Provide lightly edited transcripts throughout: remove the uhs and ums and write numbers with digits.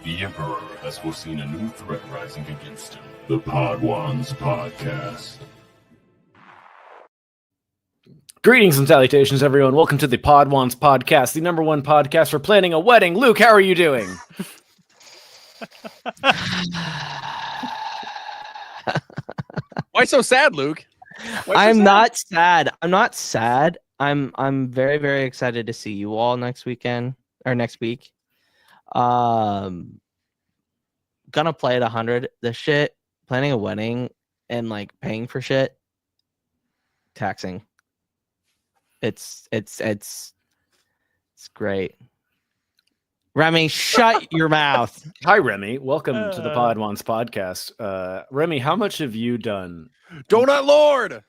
The Emperor has foreseen a new threat rising against him. The Podwans Podcast. Greetings and salutations, everyone. Welcome to the Podwans Podcast, the number one podcast for planning a wedding. Luke, how are you doing? Why so sad, Luke? I'm not sad. I'm not sad. I'm very, very excited to see you all next weekend or next week. Gonna play at 100. The shit, planning a wedding and like paying for shit, taxing. It's great. Remy, shut your mouth. Hi, Remy. Welcome to the Podwans Podcast. Remy, how much have you done? Donut Lord.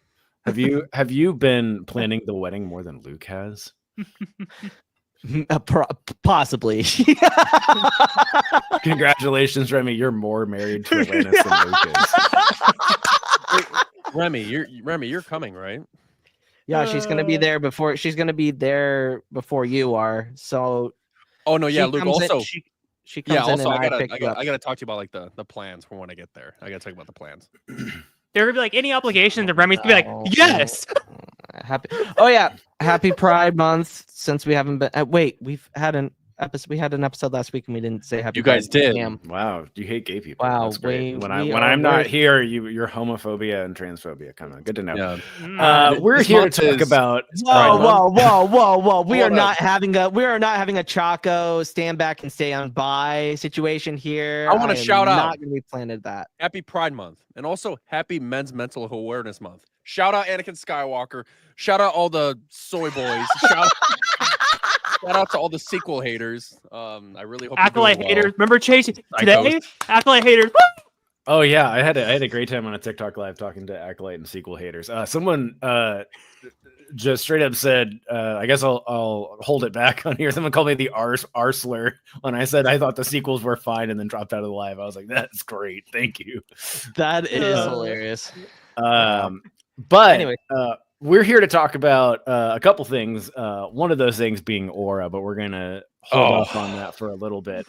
Have you been planning the wedding more than Luke has? Possibly. Congratulations, Remy. You're more married to Atlantis than Luke is. Remy, you're coming, right? Yeah, she's gonna be there before. She's gonna be there before you are. So. Oh no, yeah, Luke. Also, she comes in. Also, and I gotta talk to you about like the plans for when I get there. I gotta talk about the plans. There would be like any obligations, and Remy's gonna be like, yes. Happy. Oh yeah, happy Pride Month. Since we haven't been. Wait, we've had an episode. We had an episode last week, and we didn't say happy. You guys Pride. did. Damn. Wow, you hate gay people. Wow, that's great. When we I'm not here, you're homophobia and transphobia. Come on, good to know. Yeah. We're here to talk about. Whoa! We are not having a Chaco stand back and stay on by situation here. I want to shout out. Not going to be planted that. Happy Pride Month, and also Happy Men's Mental Awareness Month. Shout out Anakin Skywalker. Shout out all the soy boys. Shout out to all the sequel haters. I really hope Acolyte well. haters. Remember Chase today? Acolyte haters. Oh yeah, I had a great time on a TikTok live talking to Acolyte and sequel haters. Someone just straight up said, I guess I'll hold it back on here. Someone called me the R slur when I said I thought the sequels were fine and then dropped out of the live. I was like, that's great. Thank you. That is hilarious. But anyway. We're here to talk about a couple things. One of those things being Aura, but we're going to hold off on that for a little bit.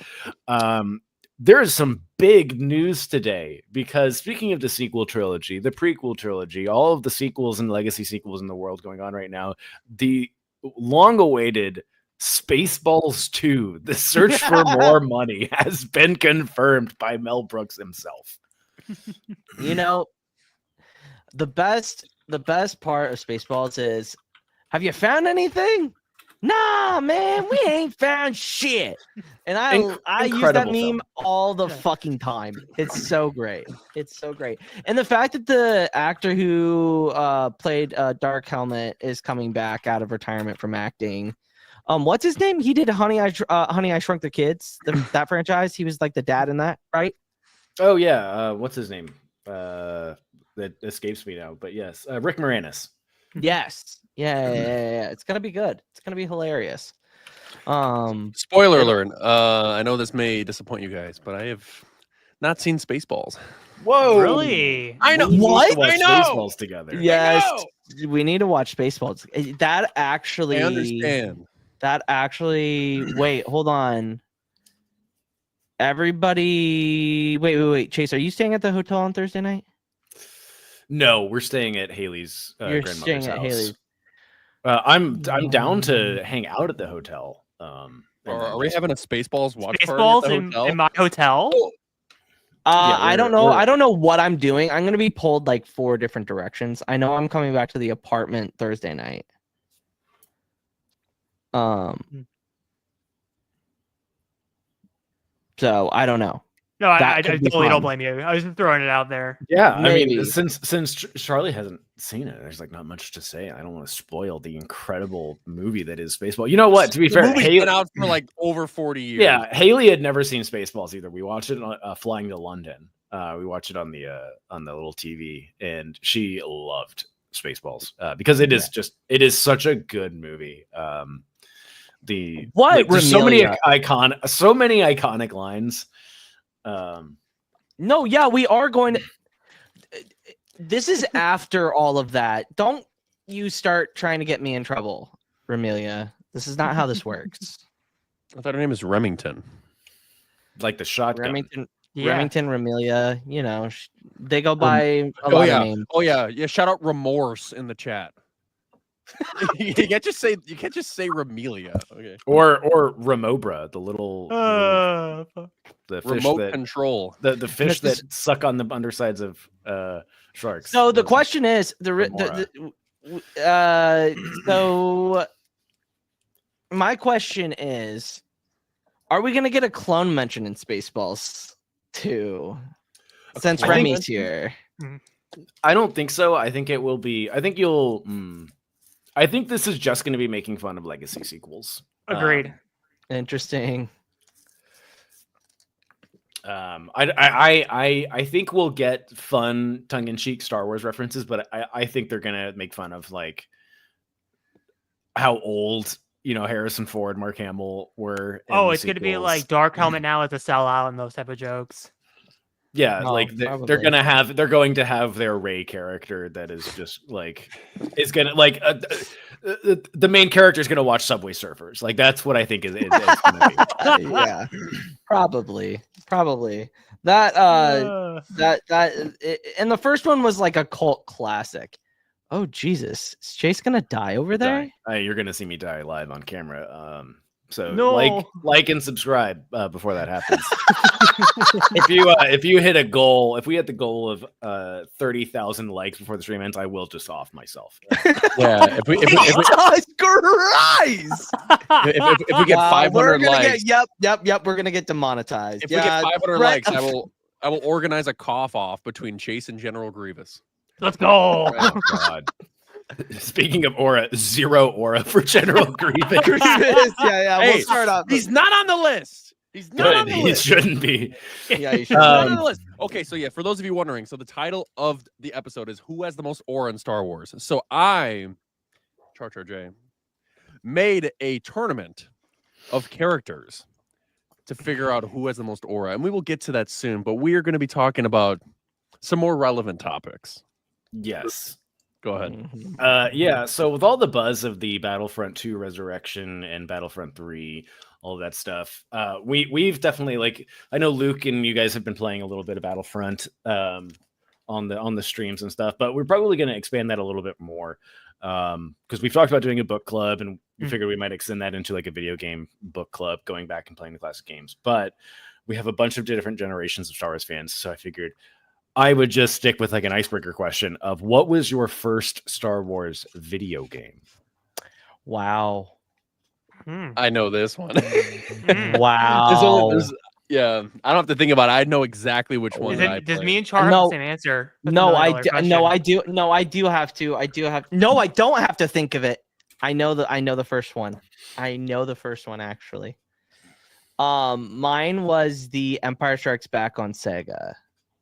There is some big news today because speaking of the sequel trilogy, the prequel trilogy, all of the sequels and legacy sequels in the world going on right now, the long-awaited Spaceballs 2, the search for more money, has been confirmed by Mel Brooks himself. You know, the best part of Spaceballs is, have you found anything? Nah, man, we ain't found shit. And I use that meme all the fucking time. It's so great. It's so great. And the fact that the actor who played Dark Helmet is coming back out of retirement from acting. What's his name? He did Honey, I Shrunk the Kids, that franchise. He was like the dad in that, right? Oh yeah. What's his name? That escapes me now. But yes, Rick Moranis. Yes. Yeah. It's gonna be good. It's gonna be hilarious. Spoiler alert. I know this may disappoint you guys, but I have not seen Spaceballs. Whoa! Really? I know. What? I know. Spaceballs together. Yes, we need to watch Spaceballs. That actually. I understand. That actually. Wait, hold on. Everybody, wait. Chase, are you staying at the hotel on Thursday night? No, we're staying at Haley's You're grandmother's staying house. at Haley's. I'm down to hang out at the hotel. Are we having a Spaceballs watch Spaceballs party at the hotel? in my hotel? I don't know. I don't know what I'm doing. I'm gonna be pulled like 4 different directions. I know I'm coming back to the apartment Thursday night. So I don't know. No, I could be totally fun. don't blame you. I was just throwing it out there. Yeah, Maybe. I mean, since Charlie hasn't seen it, there's like not much to say. I don't want to spoil the incredible movie that is Spaceball. You know what? To be fair, movie's Haley, been out for like over 40 years. yeah, Haley had never seen Spaceballs either. We watched it on flying to London. We watched it on the little TV, and she loved Spaceballs because it is such a good movie. There's so many iconic lines. No, yeah, we are going to. This is after all of that. Don't you start trying to get me in trouble, Remelia. This is not how this works. I thought her name is Remington. like the shotgun. Remington, Yeah. Remington, Remelia. You know, they go by a lot of names. Oh yeah. Shout out Remorse in the chat. you can't just say Remelia. Okay. Or Remobra, the little Fuck. the fish Remote that control. the fish that suck on the undersides of sharks. So the Those- question is so my question is, are we gonna get a clone mention in Spaceballs 2? Since clone Remy's mention? here. I don't think so. I think it will be. I think you'll. I think this is just going to be making fun of legacy sequels. Agreed. Interesting. I think we'll get fun tongue-in-cheek Star Wars references, but I think they're gonna make fun of like how old Harrison Ford, Mark Hamill were. in Oh, the it's gonna be sequels. like Dark Helmet now as a sellout and those type of jokes. Yeah, Oh, like they're probably. they're going to have their Rey character that is just like is gonna like the main character is gonna watch Subway Surfers. Like that's what I think is gonna be. Yeah, probably that and the first one was like a cult classic. Oh Jesus, is Chase gonna die over there? You're gonna see me die live on camera. So No. like and subscribe before that happens. if you hit a goal, if we hit the goal of 30,000 likes before the stream ends, I will just off myself. Yeah. If we Jesus Christ! if we get 500 likes, Yep. We're gonna get demonetized. if we get 500 likes, I will organize a cough off between Chase and General Grievous. Let's go. Oh God. Speaking of aura, 0 aura for General Grievous. Yeah. Hey, We'll start off. He's not on the list. He's not on Good. the He list. shouldn't be. Yeah, you should. Not on the list. Okay, so yeah, for those of you wondering, so the title of the episode is "Who has the most aura in Star Wars?" So I, Char J, made a tournament of characters to figure out who has the most aura, and we will get to that soon. But we are going to be talking about some more relevant topics. Yes. Go ahead. Yeah, so with all the buzz of the Battlefront 2 Resurrection and Battlefront 3, all of that stuff, we've definitely, like, I know Luke and you guys have been playing a little bit of Battlefront on the streams and stuff, but we're probably going to expand that a little bit more because we've talked about doing a book club, and we figured we might extend that into like a video game book club, going back and playing the classic games. But we have a bunch of different generations of Star Wars fans, so I figured I would just stick with like an icebreaker question of what was your first Star Wars video game? Wow. I know this one. Wow. Yeah, I don't have to think about it. I know exactly which one. Does me and Char have No. the same answer? That's No, $1 I million do. question. No, I do. No, I do have to. No, I don't have to think of it. I know the first one. I know the first one actually. Mine was the Empire Strikes Back on Sega.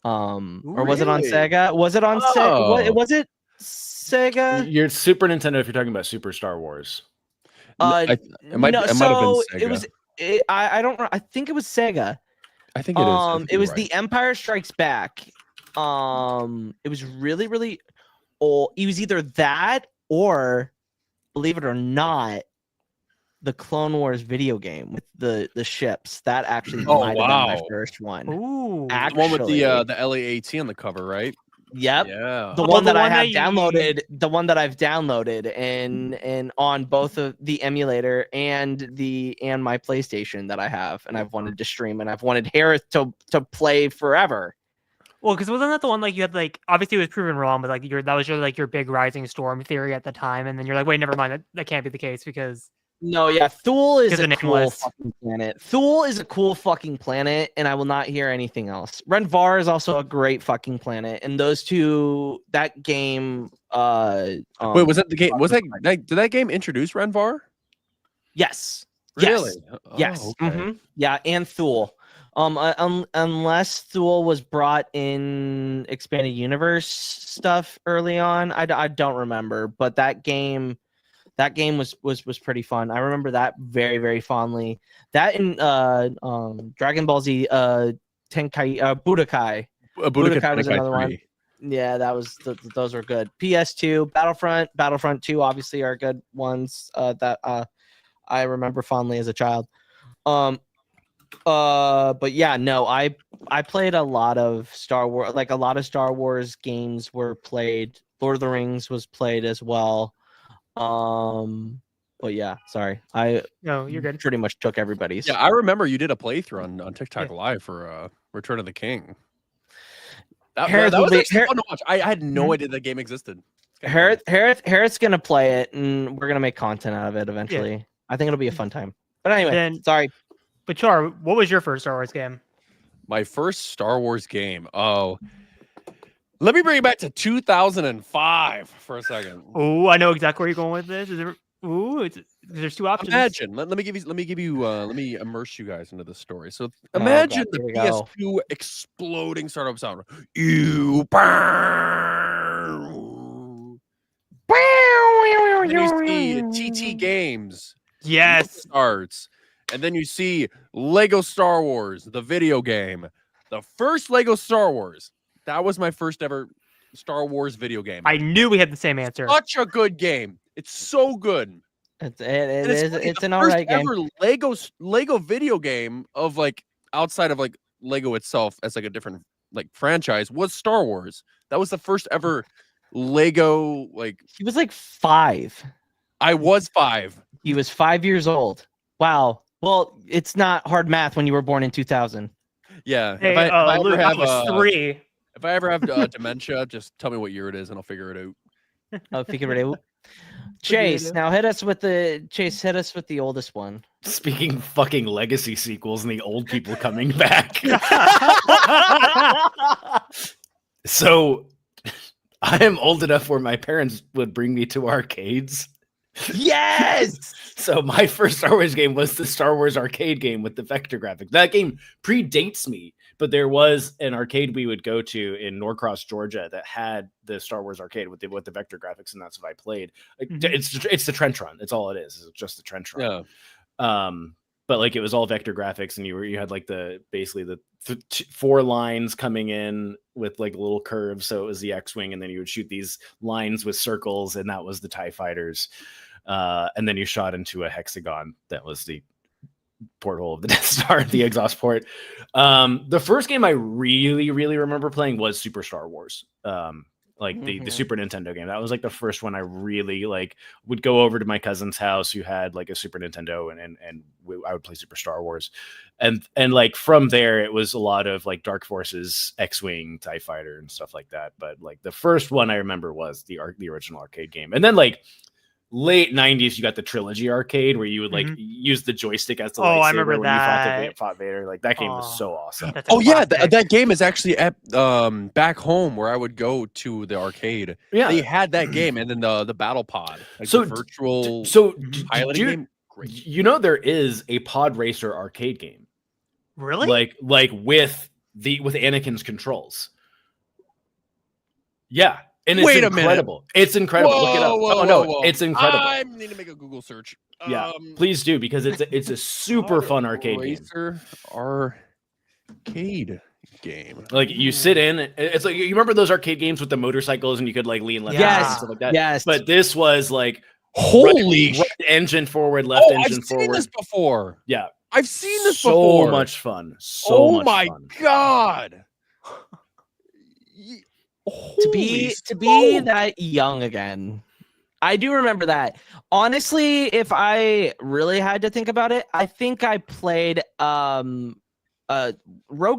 Or was it on Really? Sega? Was it on Sega? Oh. Was it Sega? Your Super Nintendo, if you're talking about Super Star Wars. It might have been Sega. It was. I don't. I think it was Sega. I think it is. I think It you're was right. the Empire Strikes Back. It was really, really old. It was either that or, believe it or not, the Clone Wars video game with the ships. That actually Oh, might have been my wow. first one. Ooh. The one with Actually, the LA-AT on the cover, right? yep. Yeah. The Oh, one the that I one have that you- downloaded, the one that I've downloaded and on both of the emulator and my PlayStation that I have, and I've wanted to stream, and I've wanted Hereth to play forever. Well, because wasn't that the one like you had like obviously it was proven wrong, but like that was your big Rising Storm theory at the time, and then you're like, wait, never mind, that can't be the case because No, yeah, Thule is Because a the cool nameless. fucking planet. Thule is a cool fucking planet, and I will not hear anything else. Renvar is also a great fucking planet, and those two, that game. Wait, was that the game? Did that game introduce Renvar? Yes. Really? Yes. Oh, okay. Mhm. Yeah, and Thule. Unless Thule was brought in expanded universe stuff early on, I don't remember, but that game was pretty fun. I remember that very, very fondly. That in Dragon Ball Z Tenkai Budokai. Budokai was another one. Yeah, that was those were good. PS2, Battlefront 2 obviously are good ones that I remember fondly as a child. But yeah, no, I played a lot of Star Wars. Like a lot of Star Wars games were played. Lord of the Rings was played as well. But yeah, sorry, I No, you're good. pretty much took everybody's. Yeah, I remember you did a playthrough on TikTok Live for Return of the King. That Hereth will was be- actually Her- fun to watch. I had no idea that game existed. It's kinda funny. Hereth's gonna play it, and we're gonna make content out of it eventually. I think it'll be a fun time. But anyway, Then- sorry. But Char, what was your first Star Wars game? My first Star Wars game. Oh, let me bring it back to 2005 for a second. Oh, I know exactly where you're going with this. Is there? Ooh, there's two options. Imagine. Let me immerse you guys into the story. So Oh, imagine God, the here we go. PS2 exploding startup sound. You burn. And then you see TT Games. Yes. Starts. And then you see Lego Star Wars, the video game. The first Lego Star Wars. That was my first ever Star Wars video game. I knew we had the same answer. Such a good game. It's so good. It's And funny, it's the an first alright game. ever Lego video game of like outside of like Lego itself as like a different like franchise was Star Wars. That was the first ever Lego like He was like 5. I was 5. He was 5 years old. Wow. Well, it's not hard math when you were born in 2000. Yeah. Hey, if I Luke, ever I have was 3. if I ever have dementia, just tell me what year it is and I'll figure it out. Oh, figure it out. Chase, now hit us with the oldest one. Speaking fucking legacy sequels and the old people coming back. So I am old enough where my parents would bring me to arcades. Yes. So my first Star Wars game was the Star Wars arcade game with the vector graphics. That game predates me, but there was an arcade we would go to in Norcross, Georgia, that had the Star Wars arcade with the vector graphics, and that's what I played. It's the trench run. It's all it is. It's just the trench run. Yeah. But like it was all vector graphics, and you had like basically the 4 lines coming in with like little curves. So it was the X-wing, and then you would shoot these lines with circles, and that was the TIE fighters. And then you shot into a hexagon that was the porthole of the Death Star, the exhaust port. The first game I really, really remember playing was Super Star Wars. The Super Nintendo game. That was like the first one I really like would go over to my cousin's house who had like a Super Nintendo and I would play Super Star Wars. And like from there it was a lot of like Dark Forces, X-Wing, TIE Fighter and stuff like that. But like the first one I remember was the original arcade game. And then like late 90s, you got the trilogy arcade where you would like use the joystick as the lightsaber I remember when that. you fought Vader. Like that game was so awesome. Oh yeah, that game is actually at back home where I would go to the arcade. Yeah, they had that game, and then the battle pod, like so the virtual. Piloting game. Great. You know there is a pod racer arcade game. Really? Like with Anakin's controls. Yeah. And it's incredible. It's incredible. Look it up. It's incredible. I need to make a Google search. Yeah, please do, because it's a super fun arcade game. Arcade game. Like you sit in, it's like you remember those arcade games with the motorcycles and you could like lean left and stuff like that. Yes. But this was like holy right engine forward, left engine forward. I've seen this before. Yeah, I've seen this before. So much fun. So much fun. God. To be that young again. I do remember that. Honestly, if I really had to think about it, I think I played Rogue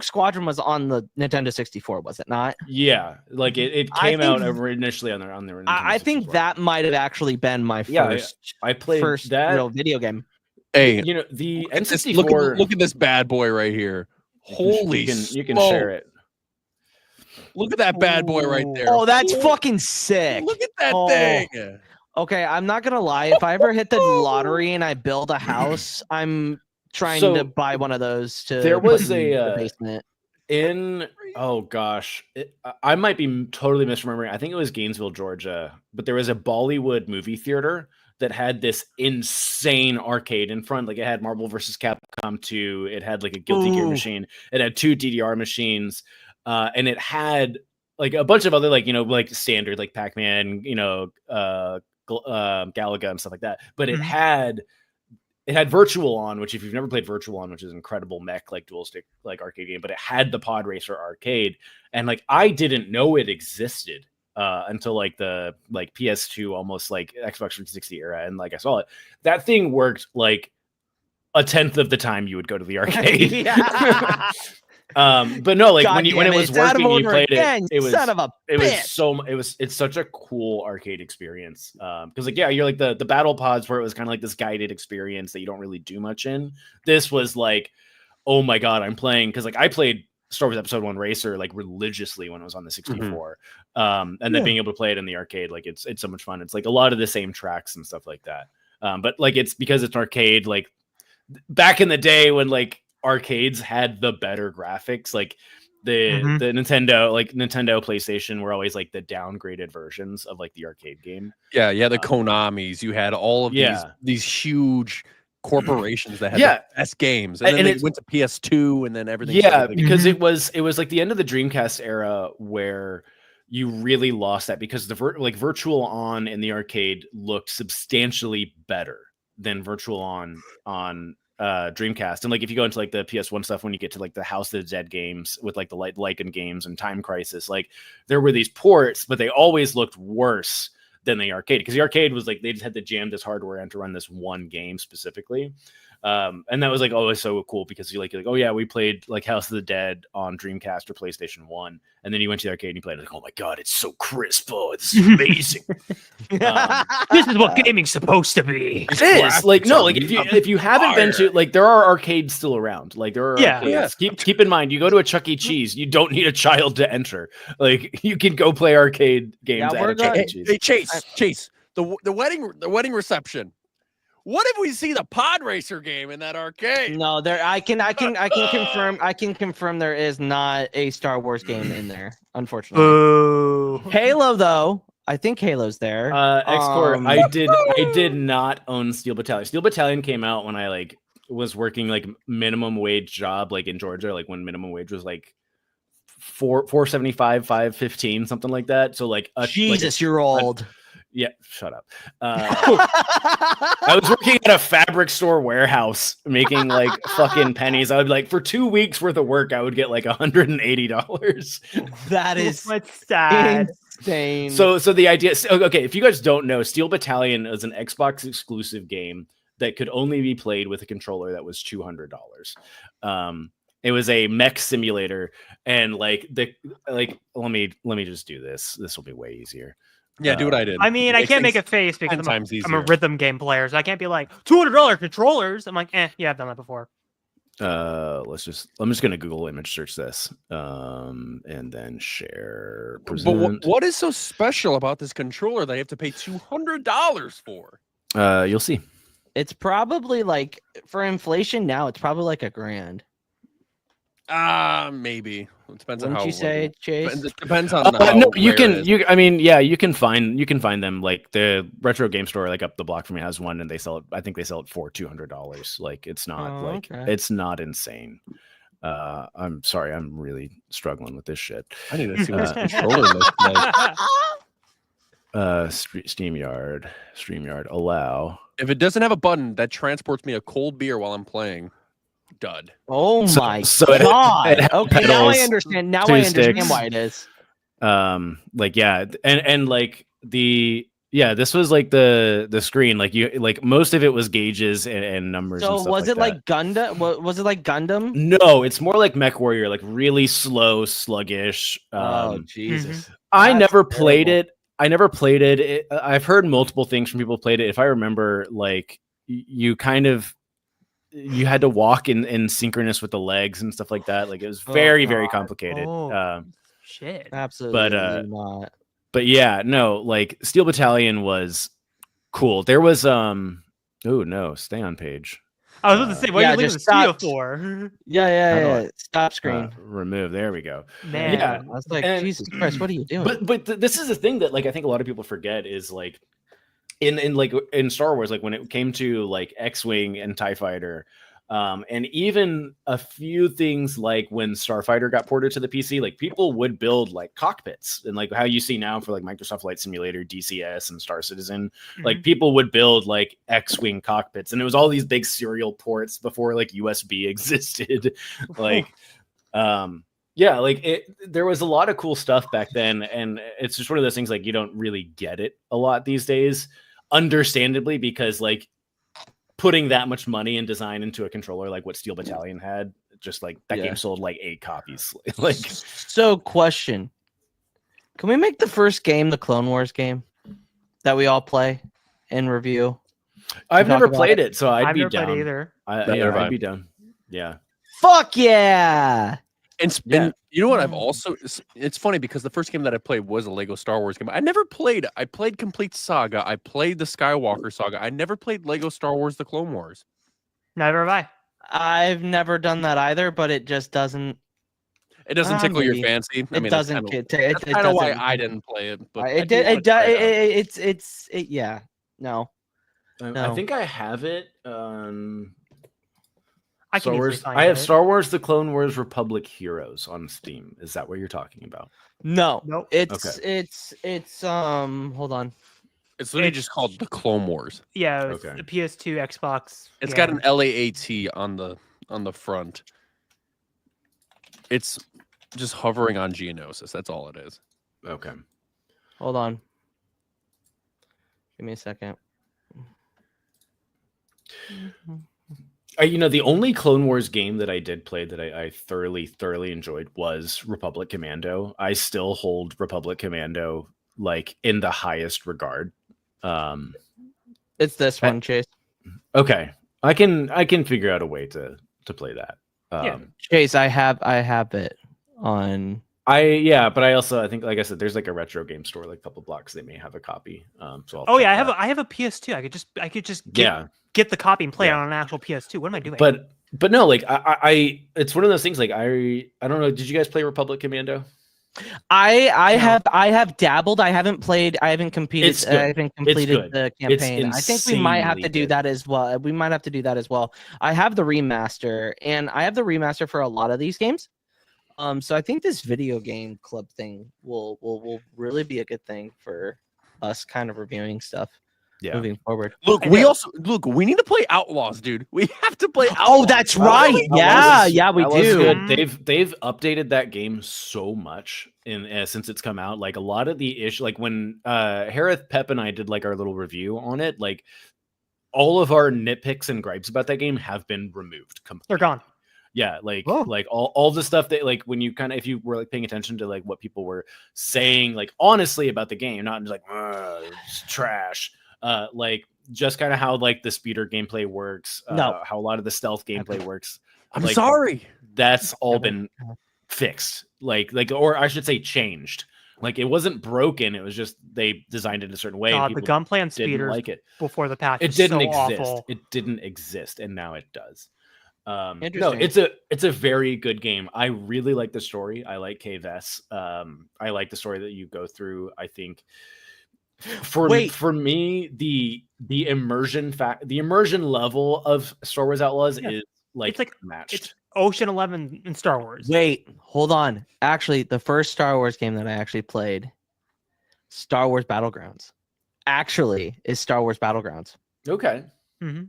Squadron was on the Nintendo 64, was it not? Yeah, like it came out initially on their Nintendo I think that might have actually been my first I played first that real video game. Hey, you know, the N64 look at this bad boy right here. Holy you can share it. Look at that bad boy right there. Oh, that's fucking sick. Look at that thing. Okay, I'm not gonna lie. If I ever hit the lottery and I build a house, I'm trying to buy one of those to there was put in the basement. I might be totally misremembering. I think it was Gainesville, Georgia, but there was a Bollywood movie theater that had this insane arcade in front. Like it had Marvel vs. Capcom 2. It had like a Guilty Gear machine. It had 2 DDR machines. And it had like a bunch of other like standard like Pac-Man, Galaga and stuff like that. But it had it had Virtual On, which if you've never played Virtual On, which is an incredible mech like dual stick like arcade game, but it had the Pod Racer arcade, and like I didn't know it existed until like the like PS2, almost like Xbox 360 era, and like I saw it. That thing worked like a tenth of the time you would go to the arcade. But no, like when it was working, you played it. It was son of a bitch. It's such a cool arcade experience. Because like you're like the battle pods where it was kind of like this guided experience that you don't really do much in. This was like, oh my god, I'm playing, because like I played Star Wars Episode 1 Racer like religiously when it was on the 64. And then being able to play it in the arcade, like it's so much fun. It's like a lot of the same tracks and stuff like that. But like it's because it's an arcade, like back in the day when like arcades had the better graphics, like the Nintendo PlayStation were always like the downgraded versions of like the arcade game. Yeah, the Konamis. You had all of these huge corporations that had the best games, and then it went to PS2, and then everything. Because it was like the end of the Dreamcast era where you really lost that, because the Virtual On in the arcade looked substantially better than Virtual On Dreamcast. And like if you go into like the PS1 stuff, when you get to like the House of the Dead games with like the Lycan games and Time Crisis, like there were these ports, but they always looked worse than the arcade, because the arcade was like they just had to jam this hardware in to run this one game specifically. And that was like always so cool, because you're like, oh yeah, we played like House of the Dead on Dreamcast or PlayStation 1, and then you went to the arcade and you played, like, oh my god, it's so crisp, oh, it's amazing. This is what gaming's supposed to be. It is like, no, like if you haven't been to, like, there are arcades still around, like there are arcades. Keep in mind, you go to a Chuck E. Cheese, you don't need a child to enter, like you can go play arcade games at a Chuck E. Cheese. Hey, Chase, the wedding reception. What if we see the Pod Racer game in that arcade? No, I can confirm there is not a Star Wars game in there, unfortunately. Boo. Halo, though, I think Halo's there. X-Core, I did not own Steel Battalion. Steel Battalion came out when I like was working like minimum wage job, like in Georgia, like when minimum wage was like $4.75, $5.15, something like that. So like Jesus, you're old. Yeah, shut up. I was working at a fabric store warehouse making like fucking pennies. I would like, for 2 weeks worth of work, I would get like $180. That is what's sad. Insane. So the idea, okay, if you guys don't know, Steel Battalion is an Xbox exclusive game that could only be played with a controller that was $200. It was a mech simulator, and let me just do this. This will be way easier. Yeah, do what I did. I mean, I can't make a face because I'm a rhythm game player, so I can't be like $200 controllers. I'm like, yeah, I've done that before. I'm just gonna Google image search this, and then share. Present. But what is so special about this controller that you have to pay $200 for? You'll see. It's probably like, for inflation now, it's probably like $1,000. Maybe. It depends on how. Wouldn't you say, Chase? It depends on. No, you can. You can find them. Like the retro game store, like up the block from me, has one, and they sell it. I think they sell it for $200. Like it's not it's not insane. I'm sorry, I'm really struggling with this shit. I need to see what this controller looks like. StreamYard allow. If it doesn't have a button that transports me a cold beer while I'm playing. Dud. Oh my god. Okay, pedals, now I understand. Now I understand why it is. This was like the screen. Like you, like most of it was gauges and numbers. So and stuff was it like Gundam? Was it like Gundam? No, it's more like Mech Warrior, like really slow, sluggish. Oh Jesus! I never played it. I've heard multiple things from people who played it. If I remember, like you had to walk in synchronous with the legs and stuff like that. Like it was very, very complicated. Shit. Absolutely not. But yeah, no, like Steel Battalion was cool. There was stay on page. I was about to say, what are you leaving the studio for? Yeah. Stop screen. Remove. There we go. Man. Yeah. I was like, Jesus Christ, what are you doing? But this is the thing that like I think a lot of people forget is like in Star Wars, like when it came to like X-Wing and TIE Fighter, And even a few things like when Starfighter got ported to the PC, like people would build like cockpits, and like how you see now for like Microsoft Flight Simulator, DCS, and Star Citizen, like people would build like X-Wing cockpits, and it was all these big serial ports before like USB existed. Like, yeah, like there was a lot of cool stuff back then, and it's just one of those things like you don't really get it a lot these days, understandably, because like putting that much money and design into a controller like what Steel Battalion had, just like that game sold like 8 copies. Like, so question, can we make the first game the Clone Wars game that we all play and review? I've never played it, so I'd I've be never down. played either. I'd be down. Yeah. Fuck yeah. And you know what? I've also, it's funny because the first game that I played was a Lego Star Wars game. I played Complete Saga. I played the Skywalker Saga. I never played Lego Star Wars: The Clone Wars. Never have I. I've never done that either, but it just doesn't. It doesn't tickle maybe. your fancy. I mean, Doesn't. That's kind of why I didn't play it. But It did. Yeah. No. I think I have it. I can Star easily Wars. find I have it. Star Wars: The Clone Wars Republic Heroes on Steam. Is that what you're talking about? No. Nope. It's hold on. It's literally just called The Clone Wars. Yeah, it's Okay. the PS2, Xbox. It's got an LAAT on the front. It's just hovering on Geonosis. That's all it is. Okay. Hold on. Give me a second. The only Clone Wars game that I did play that I thoroughly enjoyed was Republic Commando. I still hold Republic Commando like in the highest regard. It's this one, Chase. Okay, I can figure out a way to play that. Chase, I have it on. But I also I think, like I said, there's like a retro game store like a couple blocks. They may have a copy. So I have a PS2. I could just get the copy and play it on an actual PS2. What am I doing? But no, like I it's one of those things. Like I don't know. Did you guys play Republic Commando? I have dabbled. I haven't played. I haven't competed. I haven't completed the campaign. I think we might have to do that as well. We might have to do that as well. I have the remaster, and I have the remaster for a lot of these games. So I think this video game club thing will really be a good thing for us kind of reviewing stuff moving forward. Look, we need to play Outlaws, dude. We have to play Outlaws. Oh, that's right. We do. Good. They've updated that game so much since it's come out. Like a lot of the issue, like when Hereth, Pep, and I did like our little review on it, like all of our nitpicks and gripes about that game have been removed completely. They're gone. Yeah, like all the stuff that like when you kind of, if you were like paying attention to like what people were saying like honestly about the game, not just like it's trash. Like just kind of how like the speeder gameplay works, how a lot of the stealth gameplay works. I'm like, sorry. That's all been fixed. Like, or I should say changed. Like it wasn't broken. It was just they designed it a certain way. God, the gunplay on speeders like it before the patch. It didn't exist. Awful. It didn't exist, and now it does. No, Interesting. it's a very good game. I really like the story. I like KVS. I like the story that you go through. I think for me, the immersion level of Star Wars Outlaws is like matched. It's Ocean 11 in Star Wars. Wait, hold on. Actually, the first Star Wars game that I actually played, Star Wars Battlegrounds, is Star Wars Battlegrounds. Okay. Mm-hmm.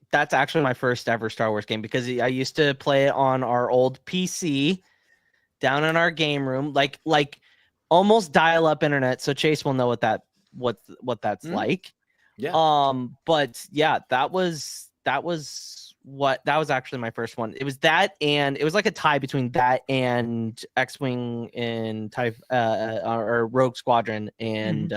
That's actually my first ever Star Wars game because I used to play it on our old PC down in our game room, like almost dial-up internet. So Chase will know what that's like. Yeah. But yeah, that was actually my first one. It was that, and it was like a tie between that and X-Wing and or Rogue Squadron and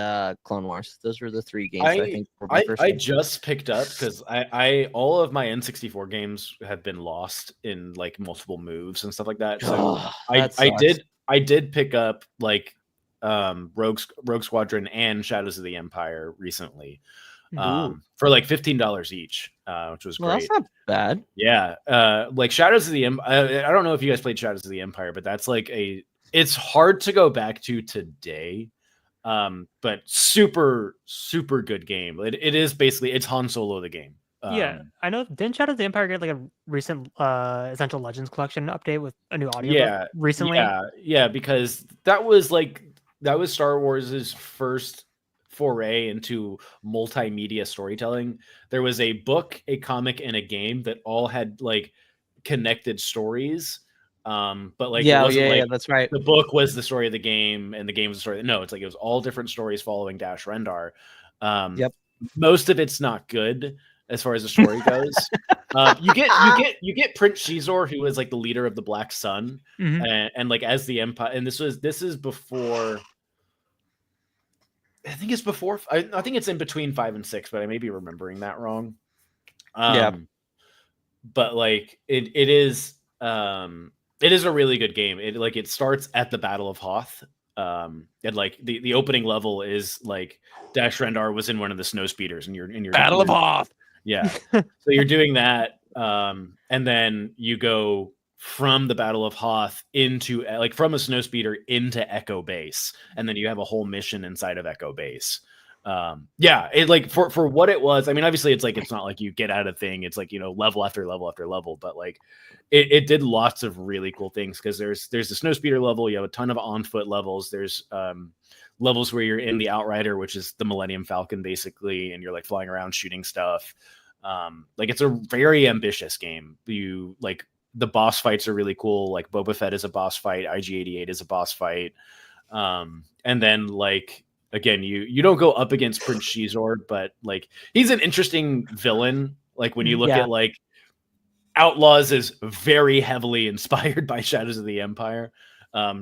Clone Wars. Those were the three games I think were my first. I just picked up because I all of my N64 games have been lost in like multiple moves and stuff like that. So I did pick up like Rogue Squadron and Shadows of the Empire recently. For like $15 each, which was great. That's not bad. Yeah, like Shadows of the Empire. I don't know if you guys played Shadows of the Empire, but that's like it's hard to go back to today, but super good game. It is basically it's Han Solo the game. Yeah, I know. Didn't Shadow of the Empire get like a recent Essential Legends collection update with a new audiobook recently? Yeah, because that was Star Wars's first foray into multimedia storytelling. There was a book, a comic, and a game that all had like connected stories. But like it wasn't like that's right. the book was the story of the game and the game was the story. No, it's like it was all different stories following Dash Rendar. Yep. Most of it's not good as far as the story goes. You get Prince Shizor, who is like the leader of the Black Sun, and like as the Empire. And this is before. I think it's before. I think it's in between 5 and 6, but I may be remembering that wrong. But like it is a really good game. It starts at the Battle of Hoth. And like the opening level is like Dash Rendar was in one of the snow speeders, and you're Battle of Hoth. Yeah. So you're doing that, and then you go from the Battle of Hoth into like from a snowspeeder into Echo Base, and then you have a whole mission inside of Echo Base. It like for what it was. I mean, obviously it's like it's not like you get out of thing. It's like, you know, level after level after level, but like it did lots of really cool things because there's the snowspeeder level. You have a ton of on foot levels. There's levels where you're in the Outrider, which is the Millennium Falcon basically, and you're like flying around shooting stuff. Like it's a very ambitious game. You like the boss fights are really cool. Like Boba Fett is a boss fight. IG-88 is a boss fight. And then like again, you don't go up against Prince Shizor, but like he's an interesting villain. Like when you look at like Outlaws is very heavily inspired by Shadows of the Empire.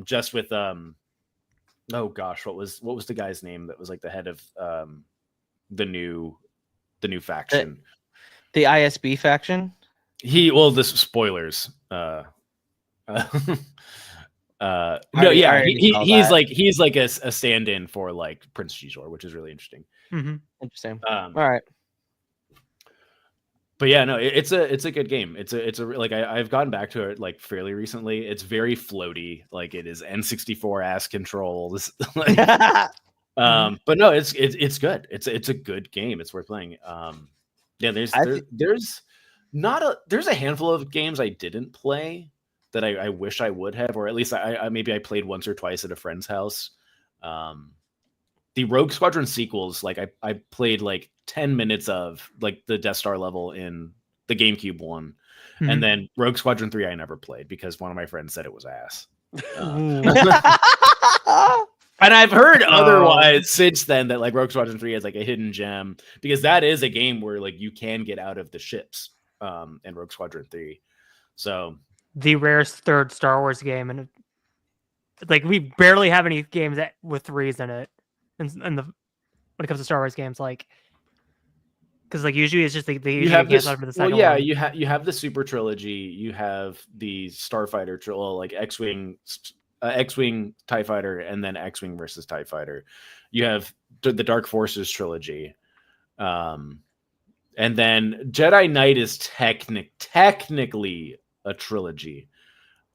Just with oh gosh, what was the guy's name that was like the head of the new faction? The ISB faction? This spoilers. He's like a stand-in for like Prince Shizor, which is really interesting. Interesting. All right. But yeah, no, it's a good game. It's a like I've gotten back to it like fairly recently. It's very floaty, like it is N64 ass controls. Like, but no, it's good. It's a good game. It's worth playing. There's a handful of games I didn't play that I wish I would have, or at least I maybe I played once or twice at a friend's house. The Rogue Squadron sequels, like I played like 10 minutes of like the Death Star level in the GameCube one, and then Rogue Squadron 3 I never played because one of my friends said it was ass. And I've heard otherwise since then that like Rogue Squadron 3 is like a hidden gem because that is a game where like you can get out of the ships in Rogue Squadron 3. So the rarest third Star Wars game, and like we barely have any games with threes in it. And when it comes to Star Wars games, like because like usually it's just you have this. For the second one. you have the Super Trilogy, you have the Starfighter trilogy, like X-Wing TIE Fighter, and then X-Wing versus TIE Fighter. You have the Dark Forces trilogy, and then Jedi Knight is technically a trilogy.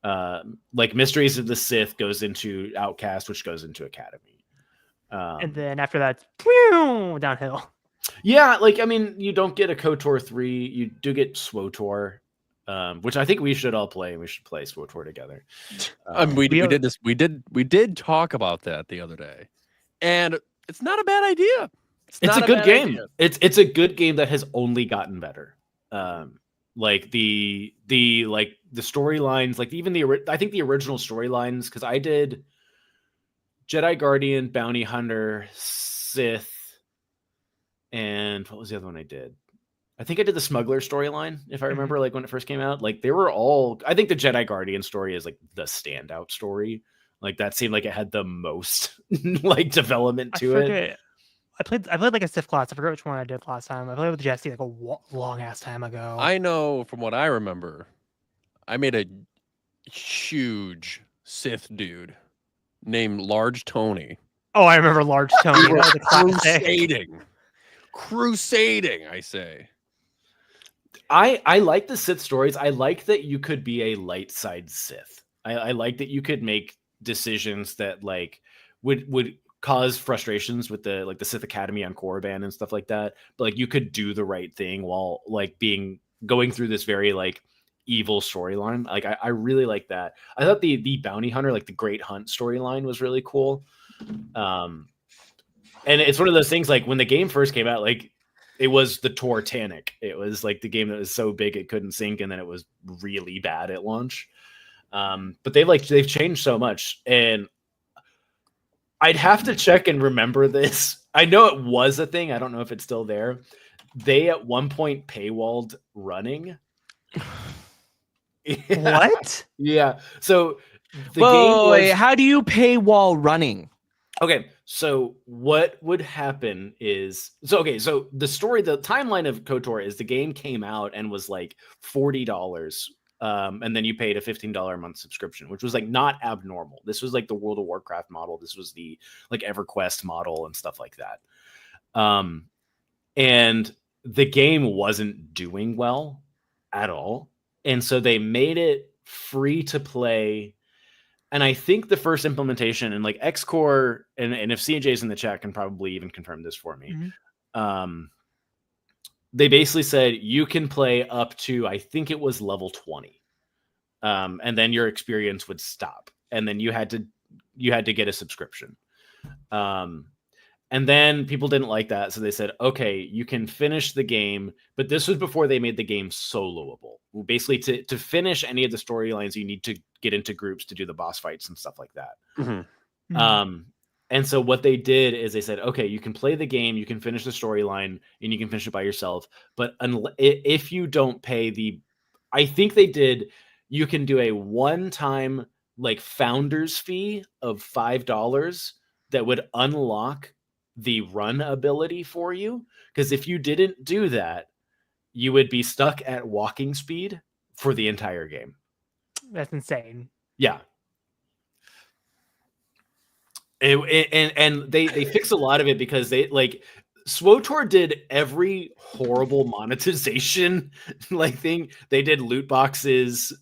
Like Mysteries of the Sith goes into Outcast, which goes into Academy. And then after that, downhill. Yeah, like I mean, you don't get a KOTOR 3. You do get SWOTOR, which I think we should all play. We should play SWOTOR together. We did this. We did talk about that the other day, and it's not a bad idea. It's a good game. It's a good game that has only gotten better. Like the storylines, like even I think the original storylines, because I did Jedi Guardian, Bounty Hunter, Sith, and what was the other one I did? I think I did the Smuggler storyline, if I remember, like when it first came out. Like they were all. I think the Jedi Guardian story is like the standout story. Like that seemed like it had the most like development to it. I played like a Sith class. I forget which one I did last time. I played with Jesse like a long ass time ago. I know from what I remember, I made a huge Sith dude named Large Tony. Oh, I remember Large Tony. That was Crusading, I say. I like the Sith stories. I like that you could be a light side Sith. I like that you could make decisions that like would cause frustrations with the Sith Academy on Korriban and stuff like that. But like you could do the right thing while like going through this very like evil storyline. Like I really like that. I thought the bounty hunter, like the Great Hunt storyline, was really cool. And it's one of those things like when the game first came out, like it was the Tortanic. It was like the game that was so big it couldn't sync, and then it was really bad at launch. But they've changed so much, and I'd have to check and remember this. I know it was a thing. I don't know if it's still there. They at one point paywalled running. What? Yeah. So the Whoa, game was... wait, how do you paywall running? Okay, so what would happen is so the timeline of KOTOR is the game came out and was like $40. And then you paid a $15 a month subscription, which was like not abnormal. This was like the World of Warcraft model. This was the like EverQuest model and stuff like that. And the game wasn't doing well at all. And so they made it free to play. And I think the first implementation, and like XCore, and if CJ's in the chat can probably even confirm this for me. They basically said you can play up to, I think it was level 20. And then your experience would stop. And then you had to get a subscription. And then people didn't like that. So they said, okay, you can finish the game. But this was before they made the game soloable. Basically, to finish any of the storylines, you need to get into groups to do the boss fights and stuff like that. And so what they did is they said, okay, you can play the game, you can finish the storyline, and you can finish it by yourself. But if you don't pay I think they did, you can do a one-time like founder's fee of $5 that would unlock the run ability for you. Because if you didn't do that, you would be stuck at walking speed for the entire game. That's insane. Yeah. And they fixed a lot of it because they like SWTOR did every horrible monetization like thing. They did loot boxes.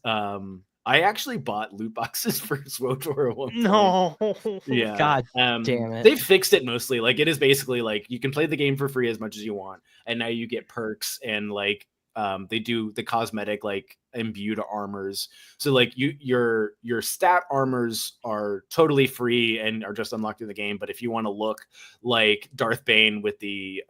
I actually bought loot boxes for SWTOR at one point. No. Yeah. God damn it. They fixed it mostly. Like it is basically like you can play the game for free as much as you want, and now you get perks and like they do the cosmetic like imbued armors. So like your stat armors are totally free and are just unlocked in the game. But if you want to look like Darth Bane with the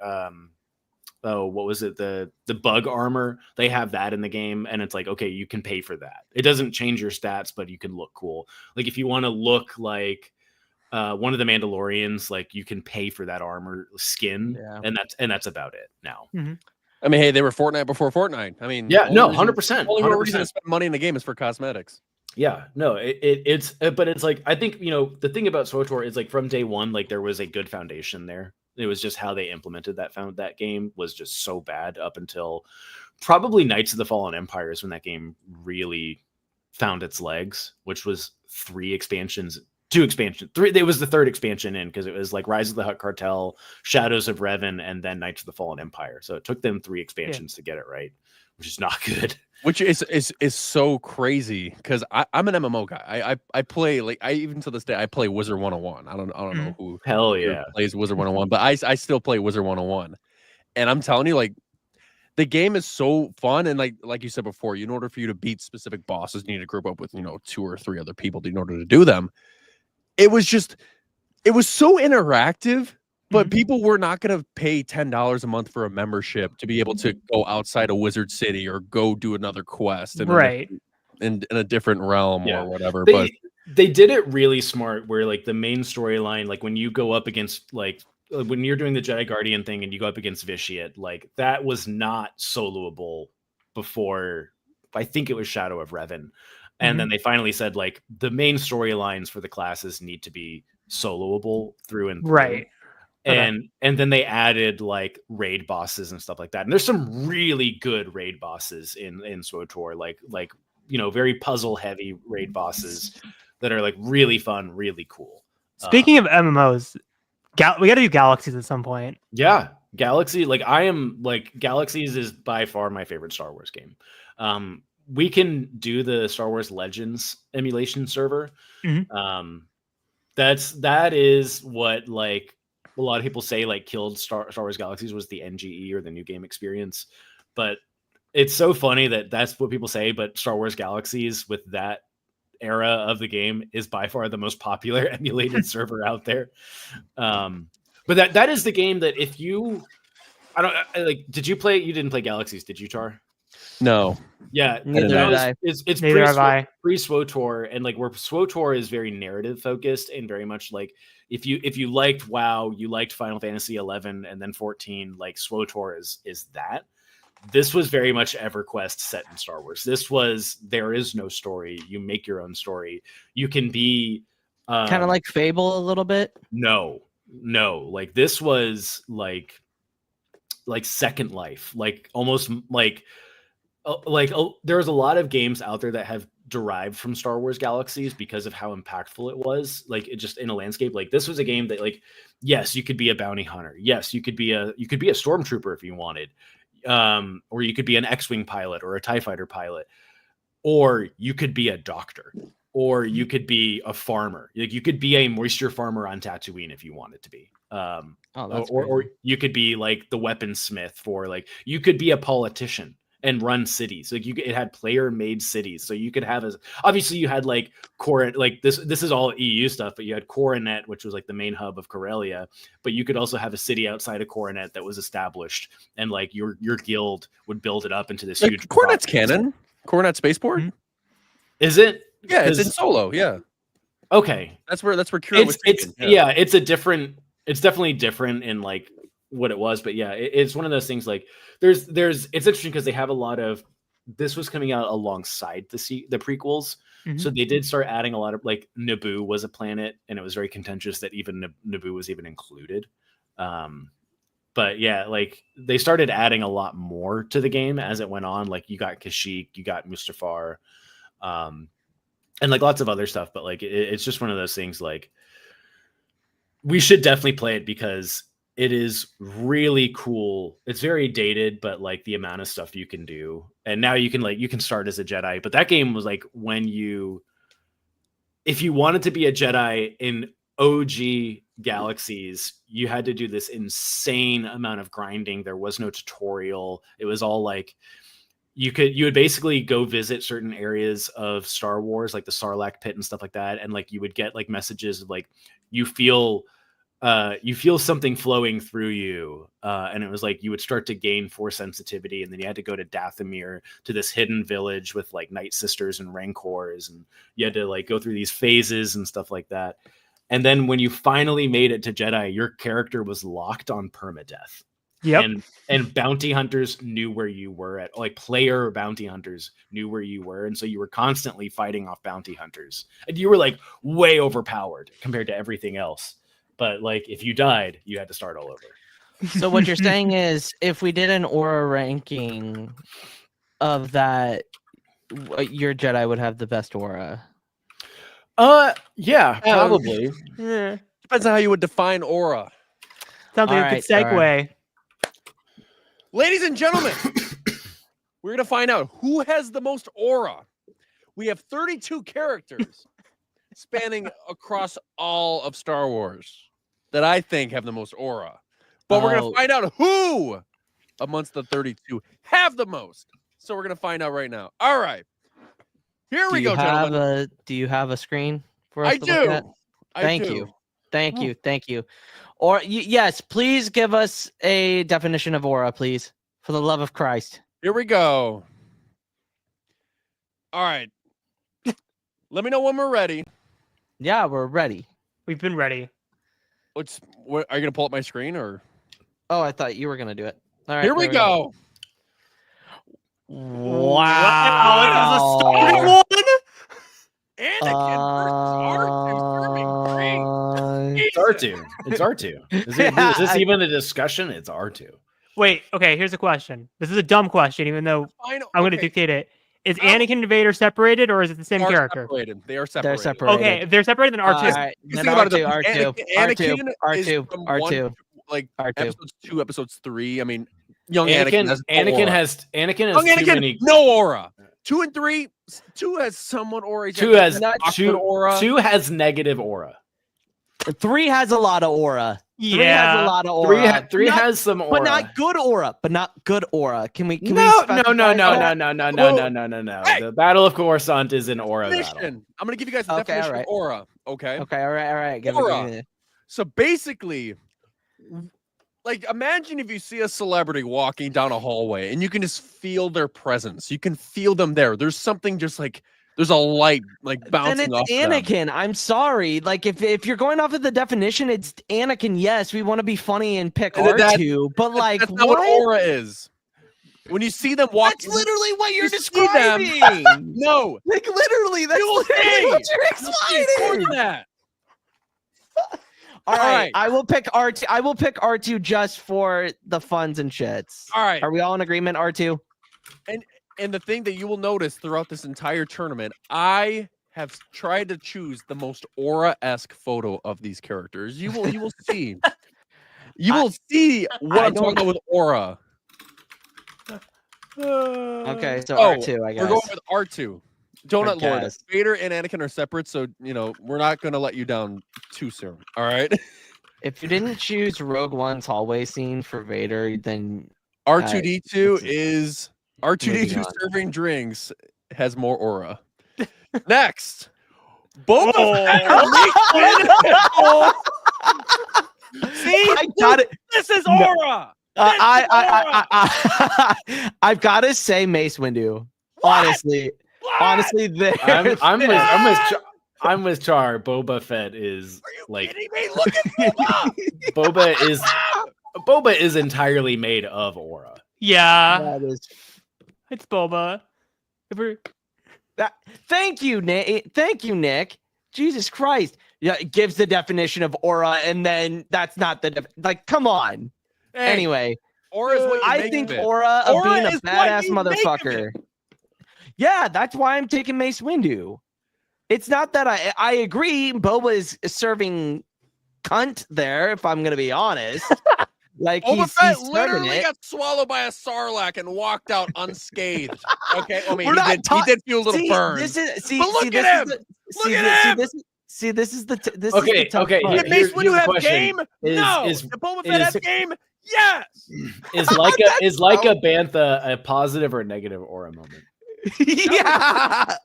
what was it? The bug armor, they have that in the game, and it's like, okay, you can pay for that. It doesn't change your stats, but you can look cool. Like if you want to look like one of the Mandalorians, like you can pay for that armor skin, and that's about it now. I mean, hey, they were Fortnite before Fortnite. I mean, yeah, no, 100%. Only reason to spend money in the game is for cosmetics. Yeah, no, it's but it's like I think the thing about SWTOR is like from day one, like there was a good foundation there. It was just how they implemented that game was just so bad up until probably Knights of the Fallen Empires when that game really found its legs, which was 2 expansions. 3. It was the 3rd expansion in because it was like Rise of the Hutt Cartel, Shadows of Revan, and then Knights of the Fallen Empire. So it took them 3 expansions to get it right, which is not good. Which is so crazy because I'm an MMO guy. I play even to this day I play Wizard 101. I don't know who plays Wizard 101, but I still play Wizard 101, and I'm telling you, like the game is so fun, and like you said before, in order for you to beat specific bosses, you need to group up with 2 or 3 other people in order to do them. It was so interactive. But people were not going to pay $10 a month for a membership to be able to go outside of Wizard City or go do another quest in a different realm or whatever. They did it really smart where like the main storyline, like when you go up against like when you're doing the Jedi Guardian thing and you go up against Vitiate, like that was not soloable before. I think it was Shadow of Revan. And then they finally said like the main storylines for the classes need to be soloable through and through. Right. And then they added like raid bosses and stuff like that. And there's some really good raid bosses in SWTOR, like very puzzle heavy raid bosses that are like really fun, really cool. Speaking of MMOs, we got to do Galaxies at some point. Yeah, Galaxy. Like Galaxies is by far my favorite Star Wars game. We can do the Star Wars Legends emulation server. That is what like a lot of people say like killed Star Wars Galaxies was the NGE or the new game experience. But it's so funny that that's what people say, but Star Wars Galaxies with that era of the game is by far the most popular emulated server out there. But that is the game that if you did you play? You didn't play Galaxies, did you, Char? No. Yeah, Neither did I. It's Neither have I. pre SWOTOR, and like where SWOTOR is very narrative focused and very much like if you liked WoW, you liked Final Fantasy 11 and then 14, like SWOTOR is that. This was very much EverQuest set in Star Wars. This was there is no story. You make your own story. You can be Kind of like Fable a little bit. No, like this was like Second Life, like almost like there's a lot of games out there that have derived from Star Wars Galaxies because of how impactful it was. Like it just in a landscape, like this was a game that like, yes, you could be a bounty hunter. Yes, you could be a stormtrooper if you wanted. Or you could be an X-Wing pilot or a TIE fighter pilot, or you could be a doctor, or you could be a farmer. Like you could be a moisture farmer on Tatooine if you wanted to be. Or you could be like the weaponsmith for like, you could be a politician and run cities. Like it had player made cities. So you could have obviously you had like this is all EU stuff, but you had Coronet, which was like the main hub of Corellia, but you could also have a city outside of Coronet that was established, and like your guild would build it up into this huge Coronet's canon. Coronet Spaceport? Mm-hmm. Is it? Yeah, it's in Solo, yeah. Okay. That's where Kira was taken. It's definitely different in like what it was, but yeah, it's one of those things like there's it's interesting because they have a lot of this was coming out alongside the prequels. Mm-hmm. So they did start adding a lot of like Naboo was a planet, and it was very contentious that even Naboo was even included. But yeah, like they started adding a lot more to the game as it went on. Like you got Kashyyyk, you got Mustafar, and like lots of other stuff. But like it's just one of those things. Like we should definitely play it because it is really cool. It's very dated, but like the amount of stuff you can do, and now you can start as a Jedi. But that game was like if you wanted to be a Jedi in OG Galaxies, you had to do this insane amount of grinding. There was no tutorial. It was all like you would basically go visit certain areas of Star Wars, like the Sarlacc pit and stuff like that, and like you would get like messages of like you feel something flowing through you, and it was like you would start to gain force sensitivity, and then you had to go to Dathomir, to this hidden village with like Night Sisters and Rancors, and you had to like go through these phases and stuff like that. And then when you finally made it to Jedi, your character was locked on permadeath. Yep. And bounty hunters knew where you were at, like player bounty hunters knew where you were. And so you were constantly fighting off bounty hunters, and you were like way overpowered compared to everything else. But like if you died, you had to start all over. So what you're saying is if we did an aura ranking of that, your Jedi would have the best aura. Yeah, probably. Yeah. Depends on how you would define aura. Sounds like a good segue. Right. Ladies and gentlemen, we're going to find out who has the most aura. We have 32 characters spanning across all of Star Wars that I think have the most aura. But we're going to find out who amongst the 32 have the most. So we're going to find out right now. All right. Here we go, gentlemen. Do you have a screen for us I to do. look at? Thank you. Or yes, please give us a definition of aura, please, for the love of Christ. Here we go. All right. Let me know when we're ready. Yeah, we're ready. We've been ready. Are you going to pull up my screen or? Oh, I thought you were going to do it. All right. Here we go. Wow. It was a starting one. Anakin versus R2 serving green. It's R2. Is this even a discussion? It's R2. Wait, okay, here's a question. This is a dumb question, even though I'm going to dictate it. Is Anakin and Vader separated, or is it the same character? Separated. They are separated. They're separated. Okay, if they're separated, then R2. Right. Think about it. R2. R2. Like R2. episodes 2, episodes 3. I mean, young Anakin has young Anakin, too many. No aura. 2 and 3. 2 has somewhat aura. 2 has aura. 2 has negative aura. 3 has a lot of aura. 3 has a lot of aura. Three has some aura. But not good aura. But not good aura. Can we No. specify that? No. Hey! The Battle of Coruscant is an aura Definition. battle. I'm gonna give you guys the Okay, definition alright. of aura. Okay. Okay, all right. Give Aura. me. So basically, like imagine if you see a celebrity walking down a hallway and you can just feel their presence. You can feel them there. There's something just like there's a light like And bouncing off it's them. Anakin. I'm sorry. Like if you're going off of the definition, it's Anakin. Yes, we want to be funny and pick And that- R2, but like That's not what aura is. When you see them walk, That's literally what you're you see them- describing. no. Like literally, that's You will literally what see. you're You'll see more explaining. than that. All right. right, I will pick R2. I will pick R2 just for the funs and shits. All right. Are we all in agreement? R2. And the thing that you will notice throughout this entire tournament, I have tried to choose the most aura-esque photo of these characters. You will see. You will see what I I'm talking about with aura. Okay, so Oh, R2. I guess. We're going with R2. Donut Lord. guess. Vader and Anakin are separate, so we're not gonna let you down too soon. All right. If you didn't choose Rogue One's hallway scene for Vader, then R2D2 this is moving R2D2 on. serving drinks has more aura. Next, Boba Fett. See, I got it. this is No. aura. I've got to say Mace Windu. Honestly, there. I'm with Char. Boba Fett is like Kidding me? Look at Boba. Boba is entirely made of aura. Yeah, That is it's Boba. If we're- Thank you, Nick. Jesus Christ. Yeah, it gives the definition of aura, and then that's not the come on. Hey, Anyway, aura is what you I make think of it. aura of Aura being a is what badass you make of motherfucker. it. Yeah, that's why I'm taking Mace Windu. It's not that I agree. Boba is serving cunt there, if I'm gonna be honest. Like Boba he's Fett serving literally it. got swallowed by a sarlacc and walked out unscathed. Okay, I mean We're he not did. ta- He did feel a little See, burn. This is But look at him! Look at him! This is the this is Okay, the tough okay, part. Did Mace here's Windu the have question. game? No. is- Did Boba it Fett is- have game? Yes. Is like a bantha a positive or negative aura moment? Yeah.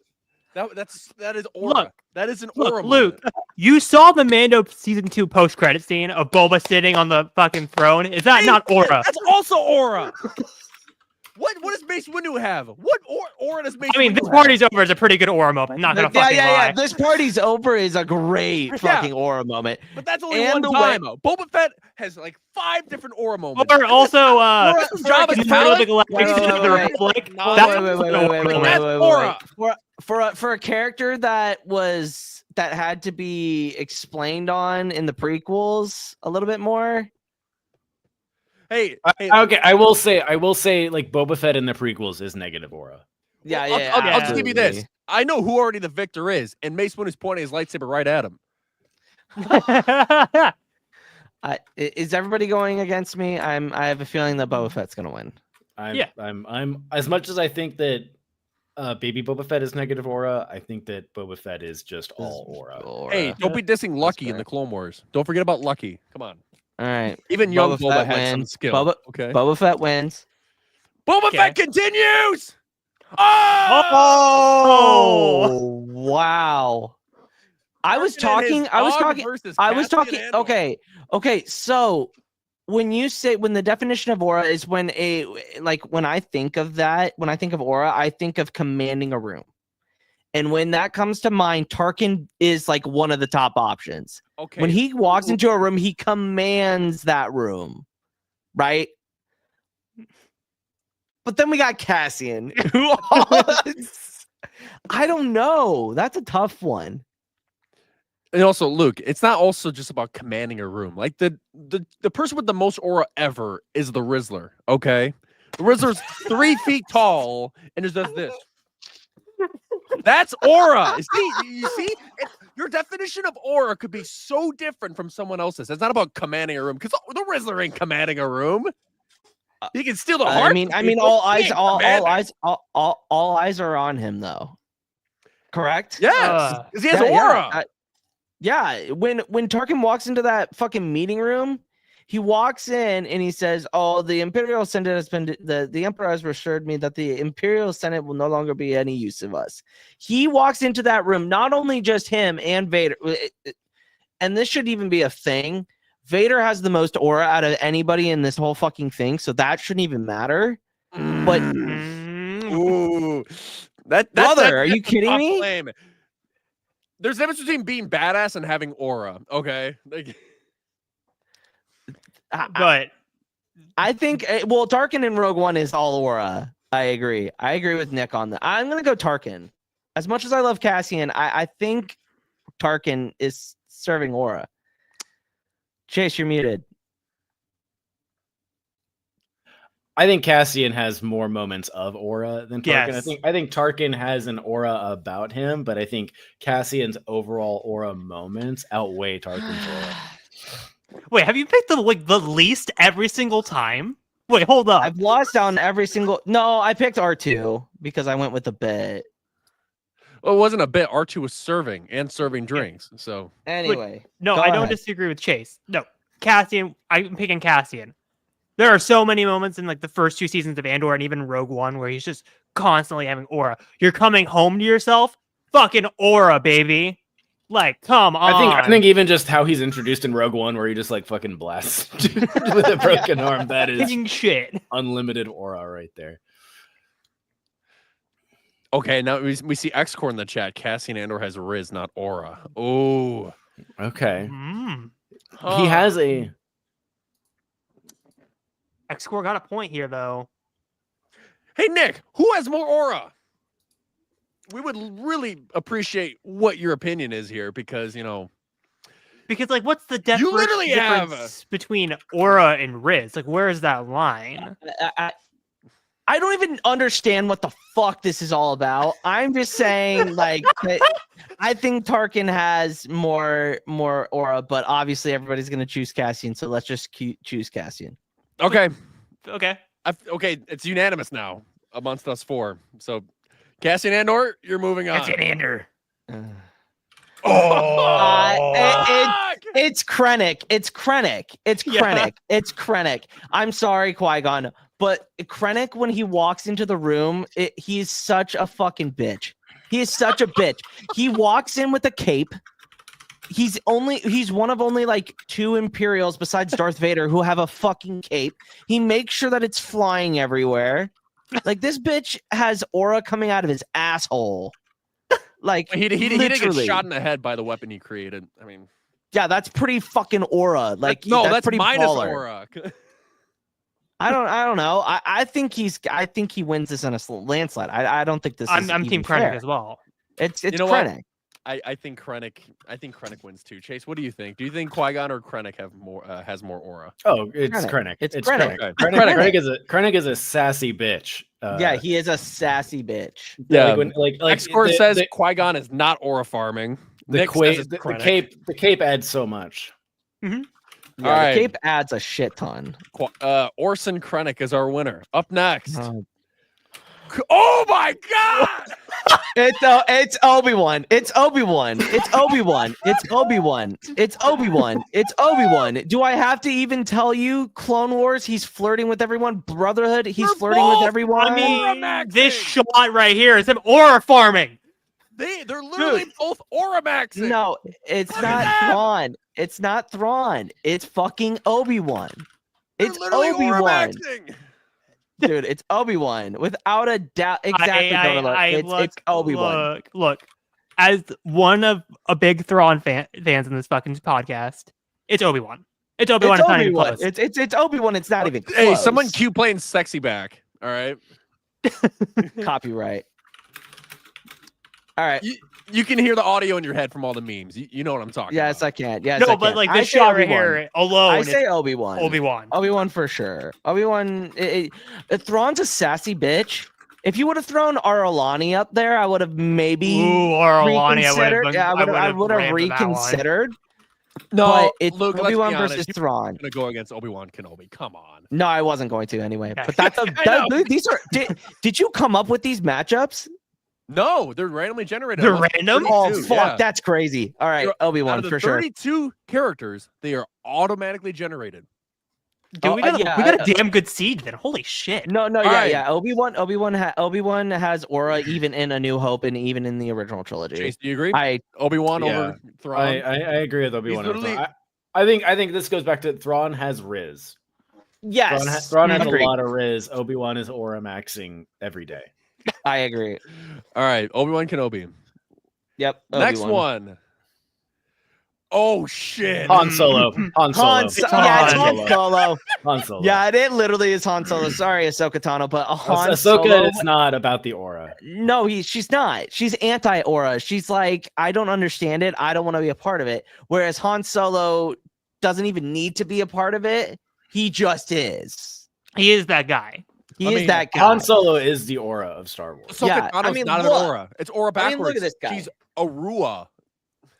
That is aura. Look, that is an Look, aura. Luke, moment. you saw the Mando season 2 post-credit scene of Boba sitting on the fucking throne. Is that not aura? That's also aura. What does Mace Windu have? What aura does Mace I mean, Windu this have? party's over is a pretty good aura moment. Not gonna fucking lie. This party's over is a great Yeah. fucking aura moment. But that's only And one the time. Boba Fett has like 5 different aura moments. Or also, Jabba's Jabba's palace? the Galactic Wait, City of the wait, Republic. No, That's That's aura. For a character that had to be explained on in the prequels a little bit more. Hey, Okay, I will say like Boba Fett in the prequels is negative aura. Yeah, I'll just give you this. absolutely. I know who already the victor is, and Mace Windu's pointing his lightsaber right at him. Is everybody going against me? I have a feeling that Boba Fett's gonna win. I'm as much as I think that baby Boba Fett is negative aura, I think that Boba Fett is just all aura. Hey, don't be dissing Lucky in fair. the Clone Wars. Don't forget about Lucky. Come on. All right. Even young Boba Boba Fett had some wins. skill. Okay. Boba Fett wins. Boba Okay. Fett continues. Oh! Oh, wow. I was talking. Okay. So when the definition of aura is when I think of aura, I think of commanding a room. And when that comes to mind, Tarkin is like one of the top options. Okay. When he walks into a room, he commands that room, right? But then we got Cassian, who I don't know. That's a tough one. And also, Luke, it's not also just about commanding a room. Like the person with the most aura ever is the Rizzler. Okay, the Rizzler's 3 feet tall and just does this. That's aura. You see, your definition of aura could be so different from someone else's. It's not about commanding a room because the Rizzler ain't commanding a room. He can steal the heart. I mean, all eyes are on him, though. Correct? Yes, because he has aura. Yeah, when Tarkin walks into that fucking meeting room, he walks in and he says, "Oh, the Imperial Senate has been the Emperor has assured me that the Imperial Senate will no longer be any use of us." He walks into that room, not only just him and Vader, and this should even be a thing. Vader has the most aura out of anybody in this whole fucking thing, so that shouldn't even matter. But Ooh, brother, are you kidding me? Claim. There's a difference between being badass and having aura. Okay, like, But I think Tarkin in Rogue One is all aura. I agree with Nick on that. I'm gonna go Tarkin. As much as I love Cassian, I think Tarkin is serving aura. Chase, you're muted. I think Cassian has more moments of aura than Tarkin. Yes. I think Tarkin has an aura about him, but I think Cassian's overall aura moments outweigh Tarkin's aura. wait, have you picked the least every single time? Wait, hold up. I've lost on every single. No, I picked R2 because I went with the bit. well, it wasn't a bit. R2 was serving drinks. So Anyway, No, go I don't ahead. disagree with Chase. No, Cassian. I'm picking Cassian. There are so many moments in like the first 2 seasons of Andor and even Rogue One where he's just constantly having aura. You're coming home to yourself, fucking aura, baby. Like, come on. I think even just how he's introduced in Rogue One, where he just like fucking blasts with a broken arm, that is Hitting shit. unlimited aura right there. okay, now we see X-Core in the chat. Cassian Andor has Riz, not aura. Oh, Okay, Mm. he has a. X-Core got a point here, though. Hey Nick, who has more aura? We would really appreciate what your opinion is here, because Because, like, what's the You literally have difference between aura and Riz? Like, where is that line? I don't even understand what the fuck this is all about. I'm just saying, like, that I think Tarkin has more aura, but obviously everybody's gonna choose Cassian, so let's just choose Cassian. Okay, Okay. okay, it's unanimous now amongst us 4. So Cassian Andor, you're moving on. Cassian Andor. It's Krennic. It's Krennic. It's Yeah. Krennic. It's Krennic. I'm sorry, Qui-Gon, but Krennic, when he walks into the room, he's such a fucking bitch. He is such a bitch. He walks in with a cape. He's one of only like 2 Imperials besides Darth Vader who have a fucking cape. He makes sure that it's flying everywhere. Like, this bitch has aura coming out of his asshole. Like, He didn't get literally. shot in the head by the weapon he created. I mean, Yeah, that's pretty fucking aura. Like, that's pretty minus baller. aura. I don't know. I think he wins this in a landslide. I don't think this is I'm even Team fair. Krennic as well. It's You know what? Krennic. I think Krennic wins too. Chase, what do you think? Do you think Qui-Gon or Krennic has more aura? Oh, it's Krennic. Krennic. It's Krennic. Krennic. Krennic is a sassy bitch. Yeah, he is a sassy bitch. Yeah, like X-Core says Qui-Gon is not aura farming. Nick says it's Krennic. the cape adds so much. Yeah, All right. the cape adds a shit ton. Orson Krennic is our winner. Up next. Oh my God! It's Obi-Wan. It's Obi-Wan. It's Obi-Wan. It's Obi-Wan. It's Obi-Wan. It's Obi-Wan. Do I have to even tell you, Clone Wars? He's flirting with everyone. Brotherhood. He's flirting with everyone. I mean, Aura this maxing. shot right here is him aura farming. They're literally both aura maxing. No, it's Look not at that. Thrawn. It's not Thrawn. It's fucking Obi-Wan. They're It's literally aura Obi-Wan. maxing. Dude, it's Obi-Wan. Without a doubt. Exactly. It's Obi-Wan. Look, as one of a big Thrawn fans in this fucking podcast, it's Obi-Wan. It's Obi-Wan. It's It's not even Obi-Wan. close. It's Obi-Wan. It's not even close. Hey, someone cue playing sexy back. All right. Copyright. All right. You can hear the audio in your head from all the memes. You know what I'm talking Yes, about. I can. Yes, No, I but can. like I this say shot right Obi-Wan. here alone. I is say Obi-Wan. Obi-Wan. Obi-Wan for sure. Obi-Wan. Thrawn's a sassy bitch. If you would have thrown Aralani up there, I would have maybe Ooh, Aralani, reconsidered. I would I have would have ran for that one. reconsidered. No, But it's Luke, let's be Obi-Wan honest. versus You Thrawn. gonna go against Obi-Wan Kenobi. Come on. No, I wasn't going to anyway. Okay. But that's I know. these are. Did you come up with these matchups? No, they're randomly generated. They're unless random? 32, Oh fuck, yeah. that's crazy. All right, Out Obi-Wan of the for sure. 32 characters, they are automatically generated. Dude, we got, yeah, we got a damn good siege then. Holy shit. No, All right. yeah. Obi-Wan has aura even in A New Hope and even in the original trilogy. Chase, do you agree? I Obi-Wan Yeah. over Thrawn. I agree with Obi-Wan. He's over Thrawn. literally- I think this goes back to Thrawn has Riz. yes, Thrawn has agreed. a lot of Riz. Obi-Wan is aura maxing every day. I agree. All right, Obi-Wan Kenobi. Yep. Next Obi-Wan. one. Oh shit. Han Solo. Han Solo. Han, It's yeah, it's Han. Han Solo. Han Solo. Yeah, it literally is Han Solo. Sorry, Ahsoka Tano, but Han Ahsoka, Solo. it's not about the aura. No, she's not. She's anti-aura. She's like, I don't understand it. I don't want to be a part of it. Whereas Han Solo doesn't even need to be a part of it. He just is. He is that guy. He I is mean, that guy. Han Solo is the aura of Star Wars. Ahsoka Yeah, Tano's I mean, not look. an aura. It's aura I backwards. mean, look at this guy. She's Arua.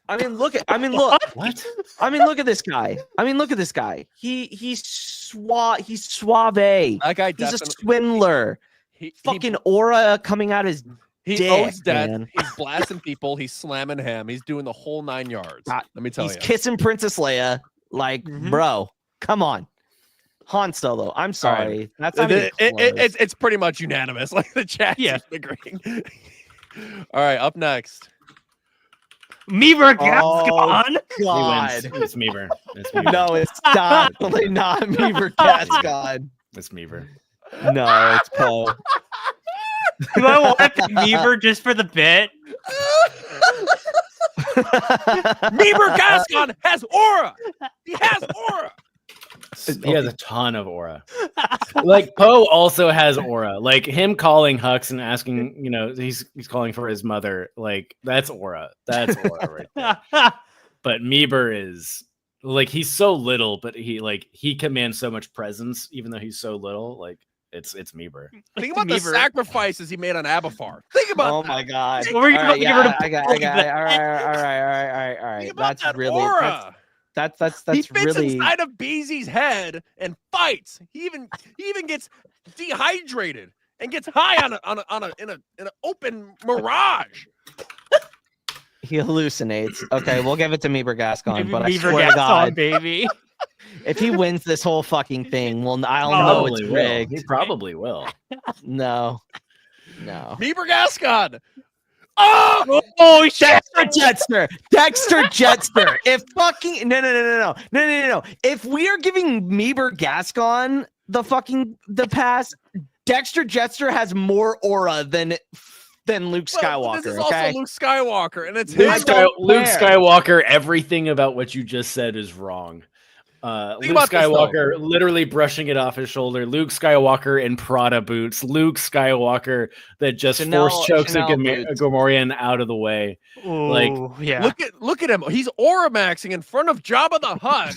look. Look. What? Look at this guy. Look at this guy. He's suave. He's suave. That guy He's a definitely swindler. Fucking aura coming out his he dick, owes debt. man. He's blasting people. He's slamming him. He's doing the whole 9 yards. Ah, Let me tell He's you. kissing Princess Leia. Like, Mhm. bro, come on. Han Solo. I'm sorry. That's not even It's pretty much unanimous. Like the chat Yeah. is agreeing. All right, up next. Meaver Oh, Gascon. God. He wins. It's Meaver. It's Meaver. No, it's definitely not Meaver Gascon. It's Meaver. No, it's Poe. Do I want to pick Meaver just for the bit? Meaver Gascon has aura. He has aura. He has a ton of aura. Like Poe also has aura. Like him calling Hux and asking, he's calling for his mother. Like that's aura. That's aura right there. But Meaver is like he's so little, but he commands so much presence, even though he's so little. Like it's Meaver. Think about the Meaver. sacrifices he made on Abafar. Think about Oh that. my God. What were you about to get rid of I got Poe? it. All right. Think about That's that really aura. that's He fits really inside of Beezy's head and fights. He even gets dehydrated and gets high in an open mirage. he hallucinates. Okay, we'll give it to Meaver Gascon, but I Meaver swear to Gascon, God, baby. if he wins this whole fucking thing, well, I'll Oh, know it's Probably will. rigged. He probably will. No. Meaver Gascon. Oh, Oh shit! Dexter Jetster. If fucking no. If we are giving Meaver Gascon the pass, Dexter Jetster has more aura than Luke Skywalker. Well, this is okay. also Luke Skywalker, and it's Luke, his. Luke care. Skywalker, everything about what you just said is wrong. Luke about this, Skywalker literally brushing it off his shoulder. Luke Skywalker in Prada boots. Luke Skywalker that just force chokes a boots. Gamorrean out of the way. Like, Ooh, yeah. Look at him. He's aura maxing in front of Jabba the Hutt.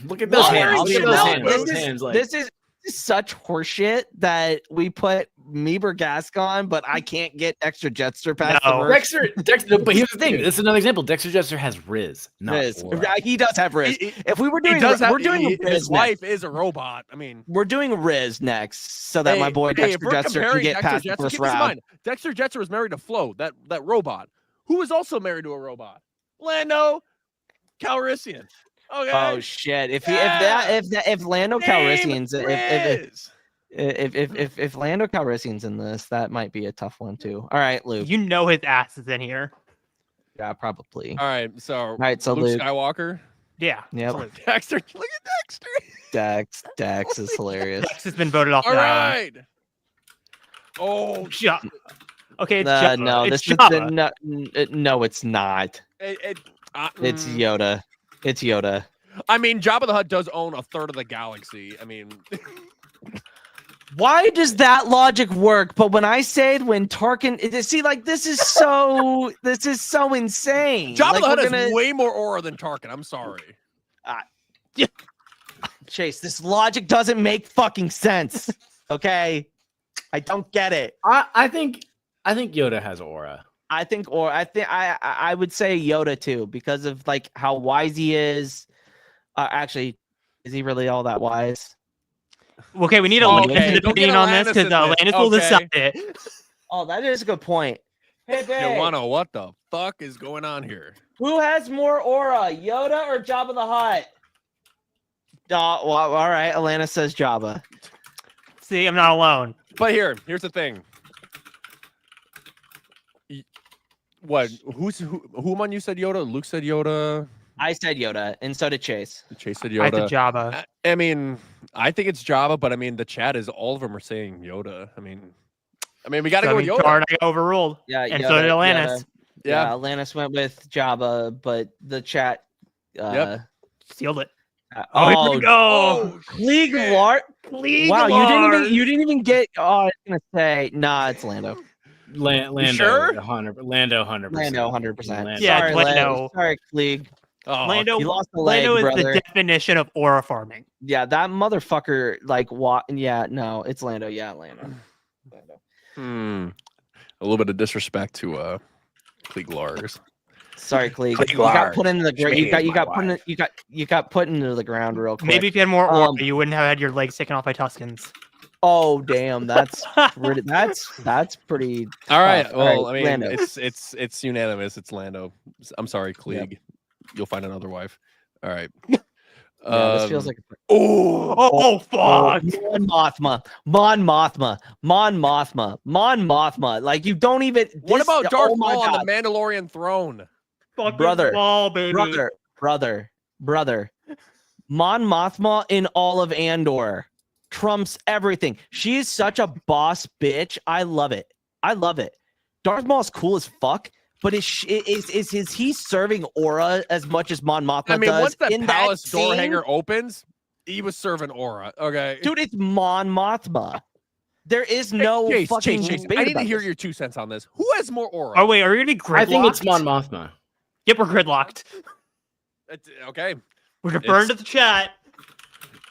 Look at those Well, hands. Look at those Chanel hands. boots. Those hands, like, This is such horseshit that we put Meaver Gascon, but I can't get Dexter Jetster past No. the verse. Dexter. But here's the thing. This is another example. Dexter Jetster has Riz, not Riz. aura. Yeah, he does have Riz. If we were doing, we're doing his Riz wife next. is a robot. I mean, We're doing Riz next, so that my boy if Dexter we're Jetster can comparing get Dexter past the Jetster, first keep this in round. mind, Dexter Jetster was married to Flo, that robot, who was also married to a robot, Lando Calrissian. Okay. Oh shit! If Yeah. if Lando Name Calrissian's Riz. if Lando Calrissian's in this, that might be a tough one too. All right, Luke. You know his ass is in here. Yeah, probably. All right, so All right, so Luke Luke. Skywalker, Yeah. Yep. Dexter. Look at Dexter. Dex is hilarious. Dex has been voted off All the island. right. Oh, Ja- Okay, it's Jabba. No, it's this is Jabba. no, it's not. It's Yoda. It's Yoda. I mean, Jabba the Hutt does own a third of the galaxy. I mean, Why does that logic work? But when I said when Tarkin, see, like this is so insane. Jabba Like, the Hutt we're has gonna- way more aura than Tarkin. I'm sorry. Chase, this logic doesn't make fucking sense. Okay, I don't get it. I think Yoda has aura. I think I would say Yoda too because of like how wise he is. Actually, is he really all that wise? Okay, we need a Okay, Landis don't get opinion a on this Landis because in this. Landis will Okay. decide it. Oh, that is a good point. Hey, babe, Joanna, what the fuck is going on here? who has more aura, Yoda or Jabba the Hutt? Well, all right. Alana says Jabba. See, I'm not alone. But here's the thing. What? Who among you said Yoda? Luke said Yoda. I said Yoda, and so did Chase. Chase said I said Yoda. Jabba. I mean, I think it's Jabba, but I mean, the chat is all of them are saying Yoda. I mean, we got to go with Yoda. Char got overruled. Yeah, And Yoda, so did Atlantis. Yeah, Atlantis went with Jabba, but the chat. Sealed it. Oh, here we go. Klieg Lars. Klieg Wow, Lars. you didn't even get. Oh, I was gonna say, nah, it's Lando. Lando, sure? 100%. Lando, 100%. Lando, 100%. Yeah, Sorry, Lando. Sorry, Klieg. Oh, Lando, You lost a leg, Lando is brother. the definition of aura farming. Yeah, that motherfucker. Like, what? Yeah, no, it's Lando. Yeah, Lando. A little bit of disrespect to Klieg Lars. Sorry, Klieg. Klieg You got Lars. put into the ground. You Schmitty is got my put in, you got put into the ground real quick. Maybe if you had more aura, Um, you wouldn't have had your legs taken off by Tuscans. Oh damn, that's pretty. All right. tough. Well, All right, I mean, Lando. it's unanimous. It's Lando. I'm sorry, Klieg. You'll find another wife. All right. Yeah, this feels like. Oh, fuck. Mon Mothma. Like you don't even. What this- about Darth oh my Maul on God. the Mandalorian throne? Fucking Brother, ball, baby. brother. Mon Mothma in all of Andor trumps everything. She is such a boss bitch. I love it. Darth Maul's cool as fuck, but is he serving aura as much as Mon Mothma I mean, does? once that in palace that door scene? hanger opens, he was serving aura. Okay. Dude, it's Mon Mothma. There is no Chase, fucking Chase, debate I need to about hear this. your 2 cents on this. Who has more aura? Oh, wait, are you going to be gridlocked? I think it's Mon Mothma. Yep, we're gridlocked. Okay. We're deferring It's- to the chat.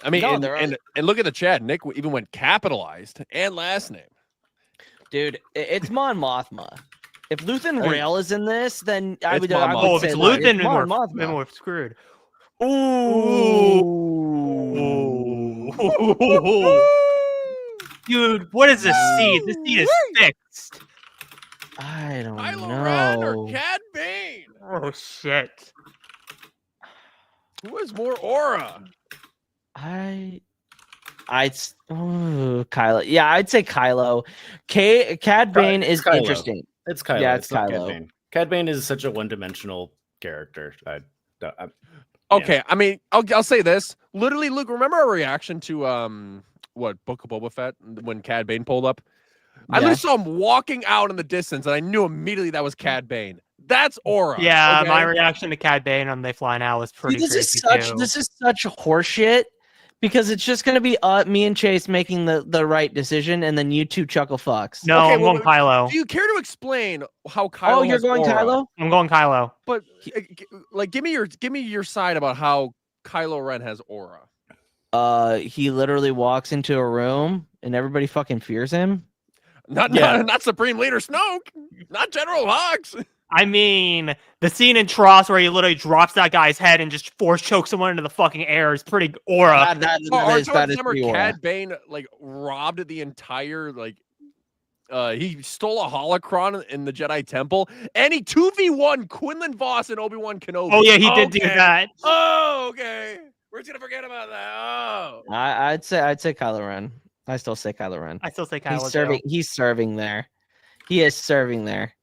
I mean, No, and, there are- and look at the chat. Nick even went capitalized and last name. Dude, it's Mon Mothma. If Luthen Hey. Rail is in this, then I It's would. Mon I Mothma. would Oh, if say it's like, Luthen, Mon then Mothma. we're screwed. Ooh. Dude, what is this seed? This seed is fixed. I don't Kylo Ren or know. Cad Bane? Oh, shit. Who has more aura? Kylo. Yeah, I'd say Kylo. Cad Bane It's is Kylo. interesting. It's Kylo. Yeah, it's not Cad Kylo. Bane. Cad Bane is such a one-dimensional character. Okay, I mean, I'll say this. Literally, Luke, remember our reaction to what Book of Boba Fett when Cad Bane pulled up? I Yeah. literally saw him walking out in the distance, and I knew immediately that was Cad Bane. That's aura. Yeah, okay? my reaction to Cad Bane on They Fly Now was pretty This crazy is too. such horseshit because it's just gonna be me and Chase making the right decision, and then you two chuckle fucks. No, Okay, I'm well, going Kylo. Do you care to explain how Kylo? Oh, you're has going aura? Kylo? I'm going Kylo. But like, give me your side about how Kylo Ren has aura. He literally walks into a room and everybody fucking fears him. Not Supreme Leader Snoke, not General Hux. I mean, the scene in Tross where he literally drops that guy's head and just force chokes someone into the fucking air is pretty aura. That Or is remember pretty aura. Cad Bane like robbed the entire he stole a holocron in the Jedi Temple and he 2v1 Quinlan Voss and Obi-Wan Kenobi. Oh yeah, he did do Okay. that. Oh, okay. We're just gonna forget about that. Oh. I'd say Kylo Ren. I still say Kylo Ren. I still say Kylo. He's serving there. He is serving there.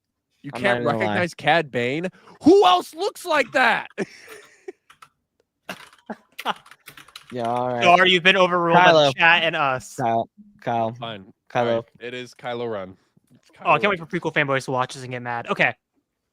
You I'm can't not gonna lie. recognize Cad Bane? Who else looks like that? Yeah, all right. Char, you've been overruled by Kylo. the chat and us. Kyle. Fine. Kylo. Fine. It is Kylo Ren. It's Oh, I Kylo can't wait Ren. for prequel fanboys to watch this and get mad. Okay.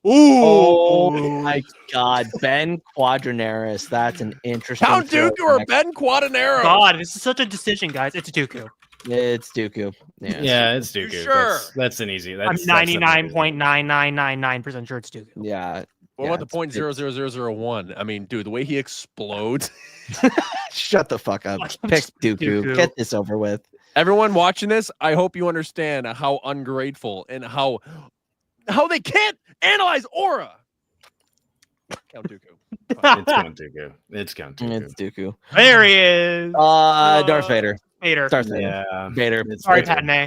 Oh my God, Ben Quadranaris. That's an interesting. Count throw Dooku or next- Ben Quadanero? God, this is such a decision, guys. It's Dooku. It's Dooku. Yeah. Yeah, it's You Dooku. sure? That's an easy. I'm 99.9999% sure it's Dooku. Yeah. What Yeah, about the point it's- 00001? I mean, dude, the way he explodes. Shut the fuck up. Fucking Pick Dooku. Dooku. Get this over with. Everyone watching this, I hope you understand how ungrateful and how they can't analyze aura. Count Dooku. It's Count Dooku. It's Count Dooku. It's Dooku. There he is. Darth Vader. Vader. Darth Vader. Yeah. Vader. It's Sorry, Vader. Padme.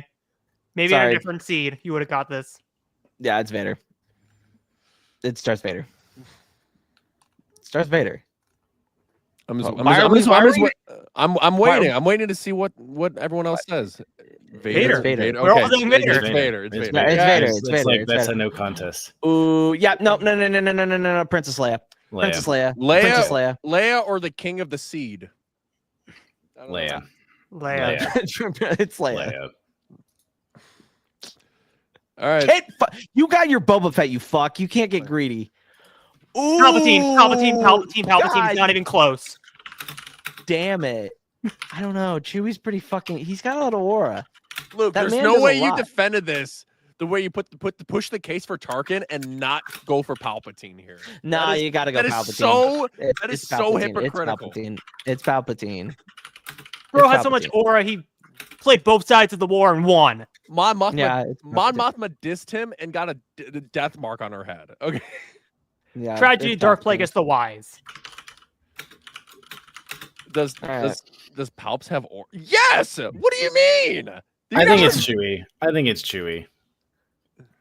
Maybe on Sorry. a different seed, you would have got this. Yeah, it's Vader. It's Darth Vader. It's Darth Vader. I'm Why are we- why are we- waiting. I'm waiting to see what everyone else says. Vader. Vader. We're all Okay. saying Vader. It's Vader. It's Vader. It's Yeah. Vader. It's It's Vader. like It's that's Vader. a no contest. Ooh, yeah, no, Princess Leia. Princess Leia. Princess Leia. Leia or the King of the Seed? I don't know. Leia. Leia. It's Leia. Leia. All right. You got your Boba Fett, you fuck. You can't get greedy. Ooh, Palpatine. God. Not even close. Damn it. I don't know. Chewie's pretty fucking. He's got a lot of aura. Luke, That there's man no does a way you lot. defended this the way you push the case for Tarkin and not go for Palpatine here. Nah, That is- you gotta go That Palpatine. is so It's that is so Palpatine. hypocritical. It's Palpatine. Bro It's has so much Palpatine. aura. He played both sides of the war and won. Mon Mothma, Yeah, it's Mon Palpatine. Mothma dissed him and got a death mark on her head. Okay. Yeah, Tragedy, it's Darth Palpatine. Plagueis the Wise. Does Alright. does Palps have aura? Yes. What do you mean? I think it's Chewie.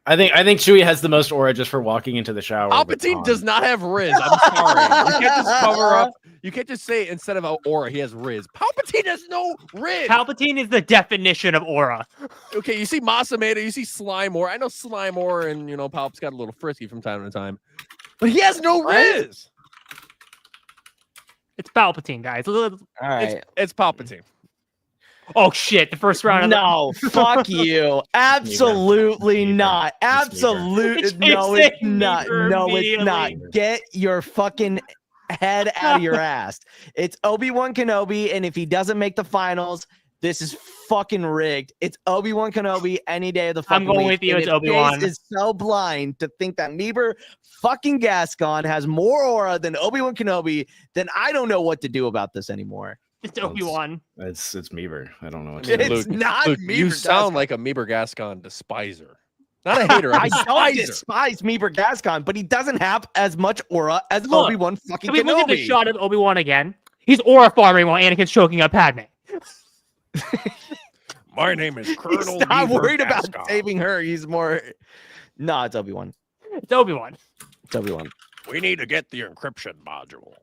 I think Chewie has the most aura just for walking into the shower. with Palpatine Han. does not have Riz. I'm sorry. You can't just cover up. You can't just say instead of aura, he has Riz. Palpatine has no Riz. Palpatine is the definition of aura. Okay, you see Masameda, you see Slime Aura. I know Slime Aura and Palp's got a little frisky from time to time, but he has no Riz. It's Palpatine, guys. All right. It's Palpatine. Oh shit! The first round. Of No, fuck you. Absolutely Neither. not. It's neither. Absolutely. No, It's it's not. neither No, it's not. immediately. Get your fucking head out of your ass. It's Obi-Wan Kenobi, and if he doesn't make the finals, this is fucking rigged. It's Obi-Wan Kenobi any day of the fucking I'm going week. with you, And it's if Obi-Wan. Jace is so blind to think that Meeber fucking Gascon has more aura than Obi-Wan Kenobi, then I don't know what to do about this anymore. It's Obi-Wan. It's Meeber. I don't know what to do. It's not Luke, Meeber you sound Gascon. like a Meeber Gascon despiser. Not a hater. I A don't despiser. despise Meeber Gascon, but he doesn't have as much aura as Look, Obi-Wan fucking Can we look at the Kenobi. shot of Obi-Wan again? He's aura farming while Anakin's choking up Padme. My name is Colonel. He's not Meeber worried about Gascon. saving her. He's more. No, it's Obi-Wan. It's Obi-Wan. It's Obi-Wan. We need to get the encryption module.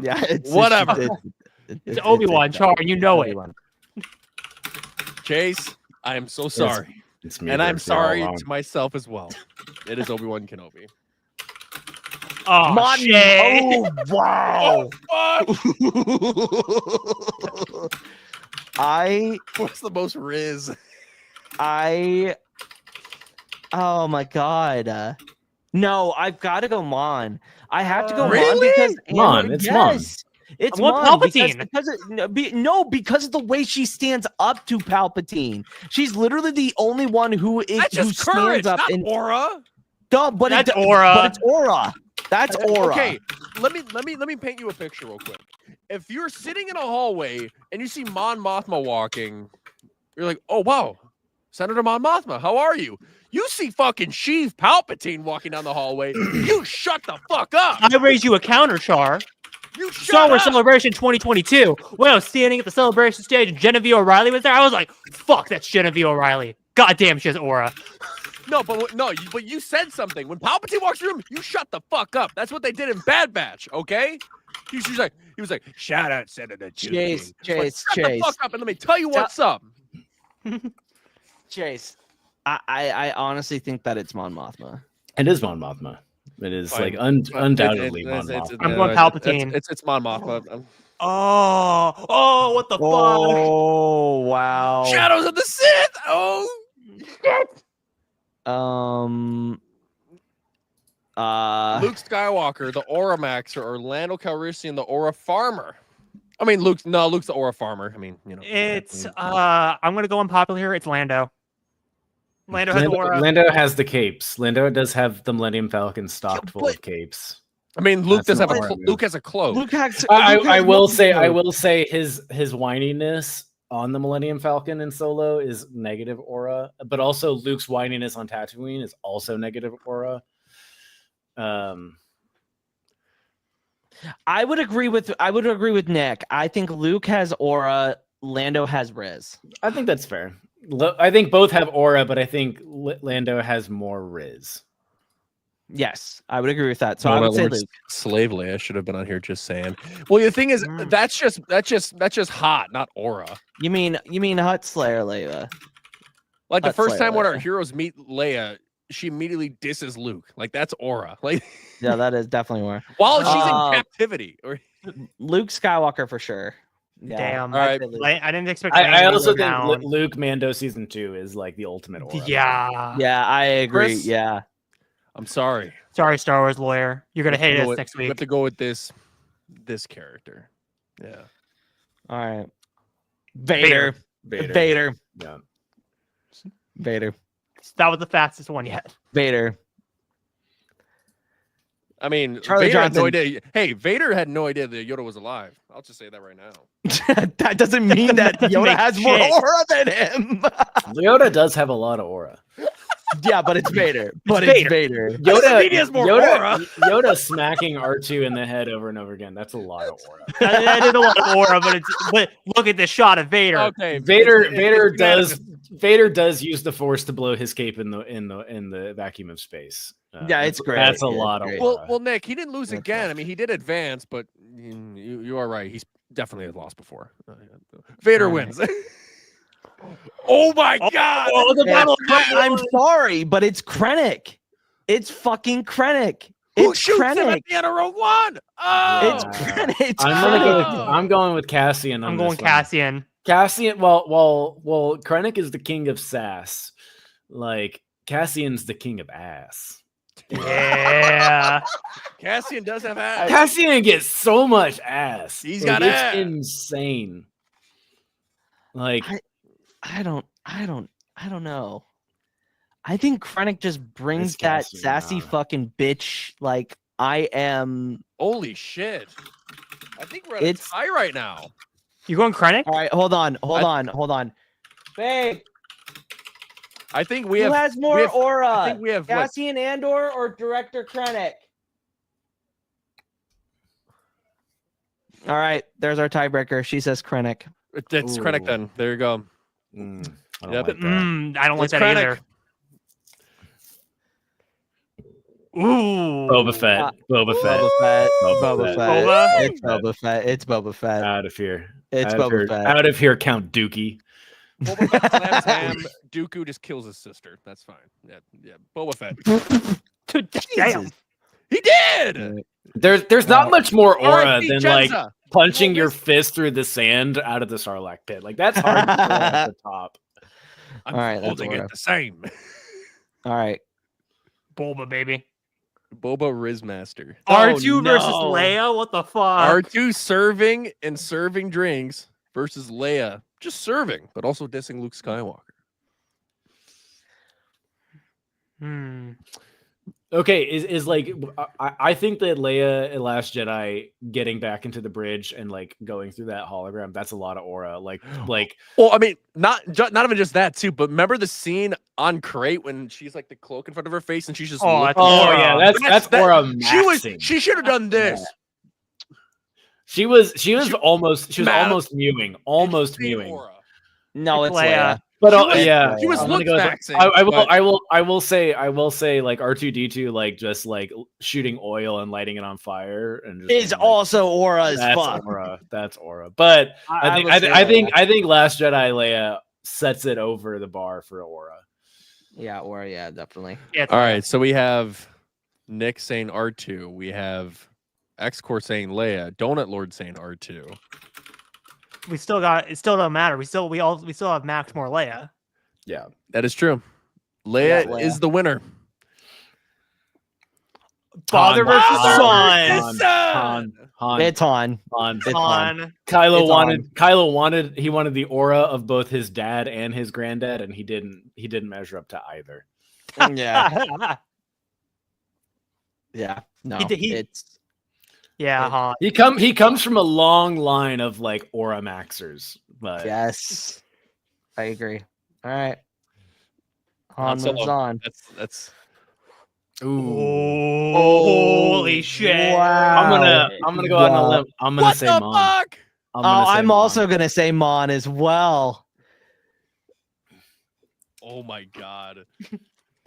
Yeah, it's Whatever. It's Obi-Wan, Char, you know it. Obi-Wan. Chase, I am so sorry. It's Meeber. And I'm You're all sorry wrong. to myself as well. It is Obi-Wan Kenobi. Oh, Mon- shit. oh wow! Fuck! I What's the most Riz? oh my god. No, I've got to go Mon. I have to go Mon Really? because Mon, it's Mon. yes. It's I want Mon Palpatine. because of the way she stands up to Palpatine. She's literally the only one who That's who just courage, stands up not and aura. but That's it, aura. But it's aura. That's aura. Okay, let me paint you a picture real quick. If you're sitting in a hallway and you see Mon Mothma walking, you're like, "Oh wow, Senator Mon Mothma, how are you?" You see fucking Sheev Palpatine walking down the hallway. You shut the fuck up. I raise you a counter, Char. You Star shut Wars up. Celebration 2022. When I was standing at the celebration stage and Genevieve O'Reilly was there, I was like, fuck, that's Genevieve O'Reilly. God damn, she has aura. No, but you said something. When Palpatine walks in the room, you shut the fuck up. That's what they did in Bad Batch, okay? He was like, shout out Senator Chase, Like, Chase, shut the fuck up and let me tell you what's up. Chase. I honestly think that it's Mon Mothma. It is Mon Mothma. It is Fine. like undoubtedly Mon It's- Mothma. I'm going Palpatine. It's Mon Mothma. Oh, what the fuck? Oh wow. Shadows of the Sith. Oh, Luke Skywalker, the Aura Maxer, or Lando Calrissian, the Aura Farmer. I mean, Luke's the Aura Farmer. I mean, It's I'm gonna go unpopular here. It's Lando. Lando has aura. Lando has the capes. Lando does have the Millennium Falcon stocked full of capes. I mean, Luke That's does have an a aura, Luke has a cloak. Luke has, I will say his whininess on the Millennium Falcon in Solo is negative aura, but also Luke's whininess on Tatooine is also negative aura. I would agree with Nick. I think Luke has aura, Lando has Riz. I think that's fair. I think both have aura, but I think Lando has more Riz. Yes, I would agree with that. So No, I would that say Lord Luke. Slave Leia should have been on here just saying. Well, the thing is, that's just hot, not aura. You mean Hut Slayer Leia? Like the Hut first Slayer time when our Leia. heroes meet Leia, she immediately disses Luke. Like that's aura. Like Yeah, that is definitely more. while she's in Uh, captivity. Or Luke Skywalker for sure. Yeah, Damn. All right. I'd say Luke. I didn't expect. I Lando to also go think down. Luke Mando season 2 is like the ultimate aura. Yeah. Yeah, I agree. Chris? Yeah. I'm sorry. Sorry, Star Wars lawyer. You're gonna We have hate to us go with- next We have week. to go with this character. Yeah. All right. Vader. Vader. Yeah. Vader. That was the fastest one yet. Vader. I mean, Charlie Vader had no Johnson. idea. Hey, Vader had no idea that Yoda was alive. I'll just say that right now. That doesn't mean that Doesn't Yoda make has more shit. aura than him. Yoda does have a lot of aura. Yeah, but it's Vader. But It's it's Vader. He has more aura. Yoda smacking R2 in the head over and over again. That's a lot of aura. I did a lot of aura, but look at this shot of Vader. Okay. Vader does use the Force to blow his cape in the vacuum of space. Yeah, it's great. That's a Yeah, lot it's of great. aura. Well, Nick, he didn't lose That's again. tough. I mean, he did advance, but you are right. He's definitely had lost before. Vader All right. wins. Oh my God! Oh, the Yeah, battle. I'm sorry, but it's Krennic. It's fucking Krennic. Who It's shoots him at Krennic. the end of Rogue One? Oh, It's Krennic. It's Oh. I'm going with Cassian. I'm going this one. Cassian. Cassian. Well. Krennic is the king of sass. Like Cassian's the king of ass. Yeah. Cassian does have ass. Cassian gets so much ass. He's Like, got it's ass. insane. Like I don't know. I think Krennic just brings It's that Cassian, sassy nah. fucking bitch. Like I am. Holy shit! I think we're at It's- a tie right now. You going Krennic? All right, hold on. Babe, I think we who have. has more we have- aura? I think we have. What, Cassian Andor or Director Krennic? All right, there's our tiebreaker. She says Krennic. it's Krennic Ooh. then. There you go. I don't Yep. like that. I don't like It's that Krennic. either. Ooh. Boba Fett. Boba Fett. Boba Fett. Boba Boba Fett. Fett. Boba? It's Boba Fett. It's Boba Fett. Out of here. It's out of Boba here. Fett. Out of here, Count Dookie. Boba Fett slams ham. Dooku just kills his sister. That's fine. Yeah. Boba Fett. Damn. He did. There's not much more aura R.I.P. than like Jensa. punching Well, your this- fist through the sand out of the Sarlacc pit. Like that's hard to throw at the top. I'm All right, that's holding aura. it the same. All right. Boba, baby. Boba Rizmaster. R2 versus no. Leia? What the fuck? R2 serving drinks versus Leia just serving, but also dissing Luke Skywalker. Hmm. Okay, is like I think that Leia in Last Jedi getting back into the bridge and like going through that hologram, that's a lot of aura. Like Well, I mean, not even just that too, but remember the scene on Crate when she's like the cloak in front of her face and she's just Oh, looking that's oh aura. yeah, that's that- aura she maxing. should have done this. She was She- almost Mad- almost mewing, almost Insane mewing. aura. No, It's it's Leia. Leia. But She was- yeah, she was I'm gonna look go with- maxing, I but- will say like R2D2 like just like shooting oil and lighting it on fire and just Is being, like, also aura as that's fuck. aura. That's aura. But I think would say I Leia. think Last Jedi Leia sets it over the bar for aura. Yeah, aura. Yeah, definitely. Yeah, it's All Leia. right, so we have Nick saying R2. We have X-Core saying Leia. Donut Lord saying R2. We still got. It still don't matter. We still have Max more Leia. Yeah. That is true. Leia Leia. is the winner. Father Han, versus Han, son. Han, It's Han. Han. It's Han. Han. Kylo wanted the aura of both his dad and his granddad, and he didn't measure up to either. Yeah. Yeah. No. He- It's Yeah, Han. He comes from a long line of like aura maxers, but yes. I agree. All right. Han Han moves Solo. on. That's ooh. Holy shit! Wow. I'm gonna go out on a Wow. limb. I'm gonna what say the Mon. fuck? I'm gonna say I'm Mon. also gonna say Mon as well. Oh my god.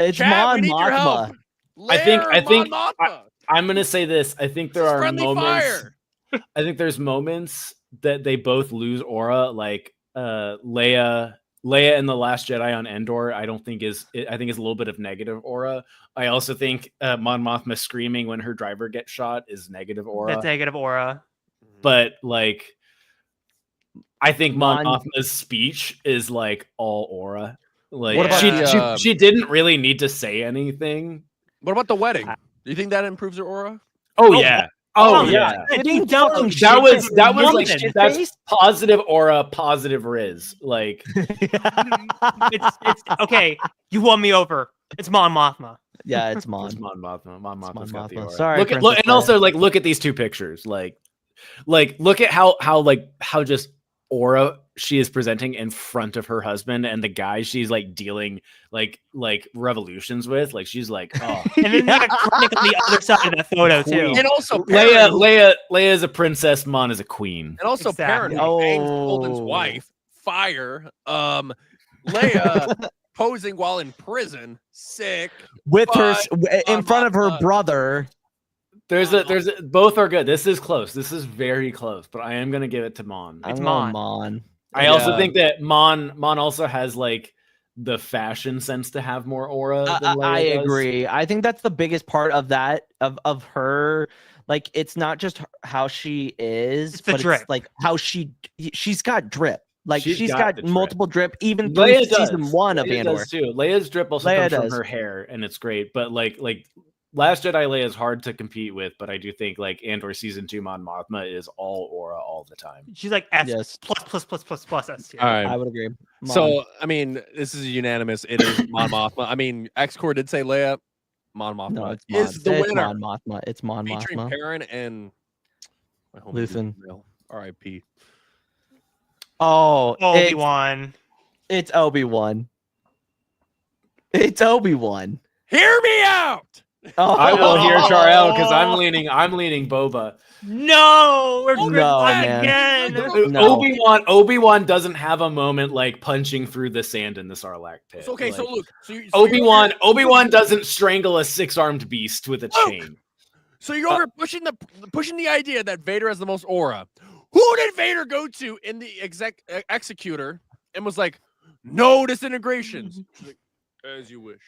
It's Chat, Mon we need your help. Mothma. I think- Mon Mothma. I'm gonna say this. I think there This is are friendly moments. fire. I think there's moments that they both lose aura, like Leia in the Last Jedi on Endor. I think is a little bit of negative aura. I also think Mon Mothma screaming when her driver gets shot is negative aura. That's negative aura. But like, I think Mon Mon- Mothma's speech is like all aura. Like What about she, the, she didn't really need to say anything. What about the wedding? Do you think that improves her aura? Oh Oh, yeah. Oh no, yeah. Sitting down. That was like shit that's face? positive aura, positive Riz. Like It's okay. You won me over. It's Mon Mothma. Yeah, it's Mon. it's Mon Mothma. Mon Mon Mothma's got the Mothma. aura. Sorry, look at Princess and also like look at these two pictures. Like look at how just aura she is presenting in front of her husband and the guy she's like dealing like revolutions with. Like she's like, oh. And then they got Krennic on the other side of that photo too. And also Leia is a princess, Mon is a queen. And also Exactly. Perrin, Aang's Golden's wife, fire. Leia posing while in prison, sick. With her But in front of her Mothma- brother. Both are good. This is close. This is very close, but I am gonna give it to Mon. I'm It's going Mon. Mon. I also Yeah. think that Mon also has like the fashion sense to have more aura. Than Leia I does. agree. I think that's the biggest part of that of her. Like it's not just how she is, It's the but drip. it's like how she's got drip. Like She's she's got got the drip. multiple drip even through Leia does. season 1 of Leia Andor. does too. Leia's drip also Leia comes from does. her hair, and it's great. But like Last Jedi Leia is hard to compete with. But I do think like Andor season 2 Mon Mothma is all aura all the time. She's like S Yes, plus S tier. All right. I would agree. Mon. So, I mean, this is unanimous. It is Mon Mothma. I mean, X-Core did say Leia. Mon Mothma no, it's Mon. is the It's winner. Mon Mothma. It's Mon Featuring Mothma. Perrin and my homie Luthen. R.I.P. Oh, Obi-Wan. it's Obi-Wan. It's Obi-Wan. Hear me out. Oh, I will hear Char out because I'm leaning Boba. No, we're No, back man. again. No. Obi-Wan doesn't have a moment like punching through the sand in the Sarlacc pit. So, okay, so Like, look. So Obi-Wan doesn't strangle a 6-armed beast with a Oh! chain. So you're over pushing the idea that Vader has the most aura. Who did Vader go to in the executor and was like, no disintegrations? She's like, as you wish.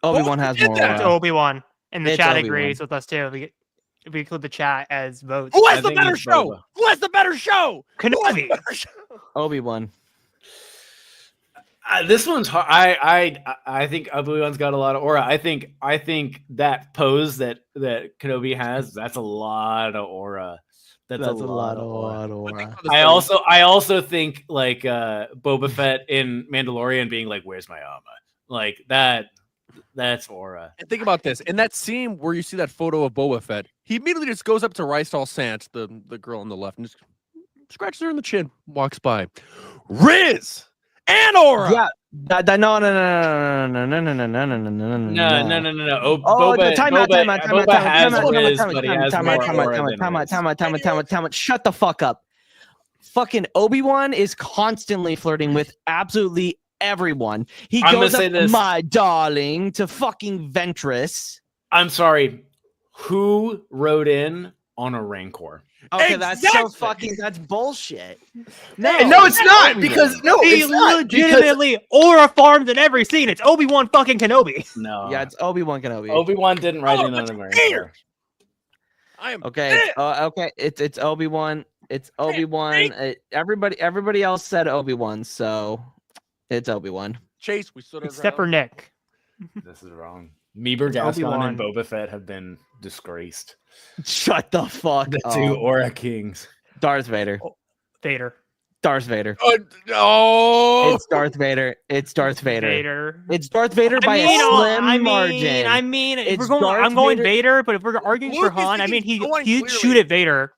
Obi-Wan Who has did more that? It's aura. Obi-Wan. And the It's chat Obi-Wan. agrees with us too. If we include the chat as votes. Who has I the think better it's show? Boba. Who has the better show? Who has the Kenobi. better show? Obi-Wan. This one's hard. I think Obi-Wan's got a lot of aura. I think that pose that Kenobi has, that's a lot of aura. That's a lot of aura. I also think like Boba Fett in Mandalorian being like, "Where's my armor?" Like that's aura. And think about this. In that scene where you see that photo of Boba Fett, he immediately just goes up to Rystal Sant, the girl on the left, and just scratches her in the chin, walks by. Riz and aura. Yeah. No. No. Boba has Riz, but he has more aura than Riz. Time out. Shut the fuck up. Fucking Obi-Wan is constantly flirting with absolutely everyone. He I'm gonna goes say up, this. my darling, to fucking Ventress. I'm sorry. Who rode in on a Rancor? Okay, Exactly. that's bullshit. No, it's not because He legitimately aura farmed in every scene. It's Obi-Wan fucking Kenobi. No. Yeah, it's Obi-Wan Kenobi. Obi-Wan didn't ride in on it's a weird. Rancor. I am Okay, okay, it's Obi-Wan. It's Obi-Wan. Everybody else said Obi-Wan, so it's Obi-Wan. Chase. We stood our Except for ground. Nick. This is wrong. Meeber, Gascon, Obi-Wan. and Boba Fett have been disgraced. Shut the fuck The up. two Aura Kings. Darth Vader. Vader. Darth Vader. No. It's Darth Vader. It's Darth Vader. Vader. It's Darth Vader by a slim margin. If It's we're going, Darth I'm going Vader. Vader, but if we're arguing for Luke is Han, I mean, thinking going he'd clearly. shoot at Vader.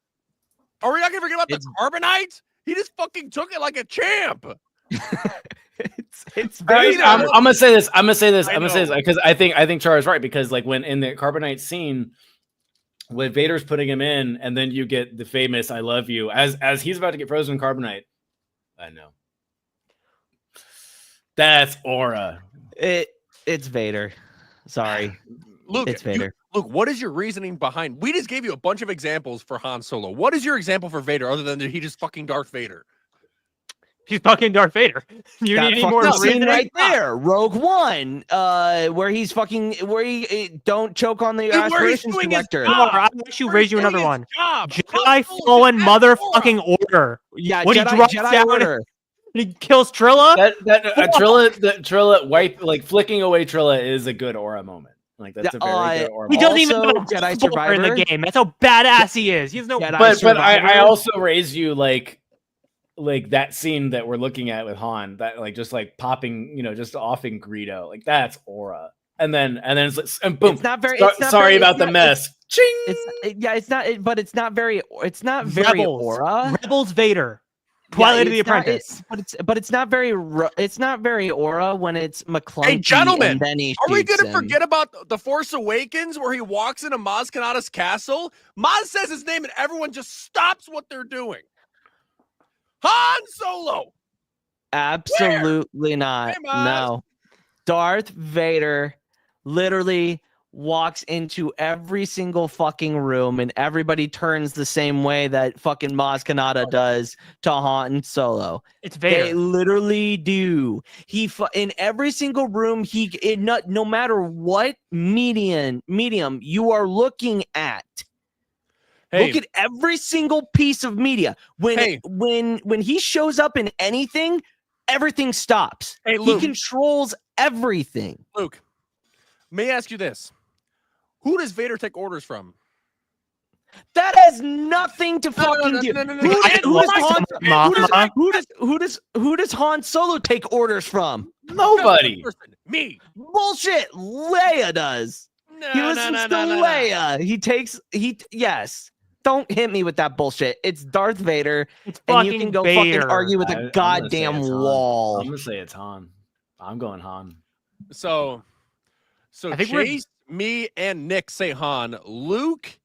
Are we not gonna forget about It's- the Carbonite? He just fucking took it like a champ. It's I'm Vader. gonna say this. I'm gonna say this I know. because I think Char is right because like when in the Carbonite scene, when Vader's putting him in, and then you get the famous "I love you" as he's about to get frozen in Carbonite. I know. That's aura. It's Vader. Sorry, Luke, it's Vader. Luke, what is your reasoning behind? We just gave you a bunch of examples for Han Solo. What is your example for Vader other than that he just fucking Darth Vader? He's fucking Darth Vader. You That need any more fucking scene reasoning? right there, Rogue One, where he's fucking, where he don't choke on the aspirations doing his director. job. I'll actually raise you another one. Job. Jedi Fallen motherfucking Order. Yeah, When he Jedi, drops Jedi down- Order. He kills Trilla. Trilla wipe like flicking away Trilla is a good aura moment. Like that's a very good aura He moment. doesn't even Also, have a Jedi Jedi in the Survivor. game. That's how badass he is. He has no. Jedi But I Survivor. also raised you like that scene that we're looking at with Han, that like just like popping, just offing Greedo, like that's aura. And then it's like, and boom. It's not very. So- It's not sorry very, about it's the not- mess. Ching! It's not. But it's not very. It's not very Rebels. aura. Rebels Vader. Twilight of the it's not- Apprentice. but it's not very. It's not very aura when it's McClunky. Hey, gentlemen, and then he Are we shoots going to him. forget about The Force Awakens where he walks into Maz Kanata's castle? Maz says his name and everyone just stops what they're doing. Han Solo! Absolutely not. Hey, Maz. No. Darth Vader literally walks into every single fucking room and everybody turns the same way that fucking Maz Kanata does to Han Solo. It's They Vader. literally do. In every single room, no matter what medium you are looking at. Hey, Look at every single piece of media. When he shows up in anything, everything stops. Hey, He Luke. controls everything. Luke, may I ask you this? Who does Vader take orders from? That has nothing to fucking do. no, no, Who no. does- who does Han- Mama. who does Han Solo take orders from? Nobody. Person. Me. Bullshit. Leia does. No, He listens to Leia. Yes. Don't hit me with that bullshit. It's Darth Vader, It's and you fucking can go Vader. fucking argue with I'm a gonna say goddamn it's Han. wall. I'm gonna say it's Han. I'm going Han. So I think we're- Chase, me, and Nick say Han. Luke,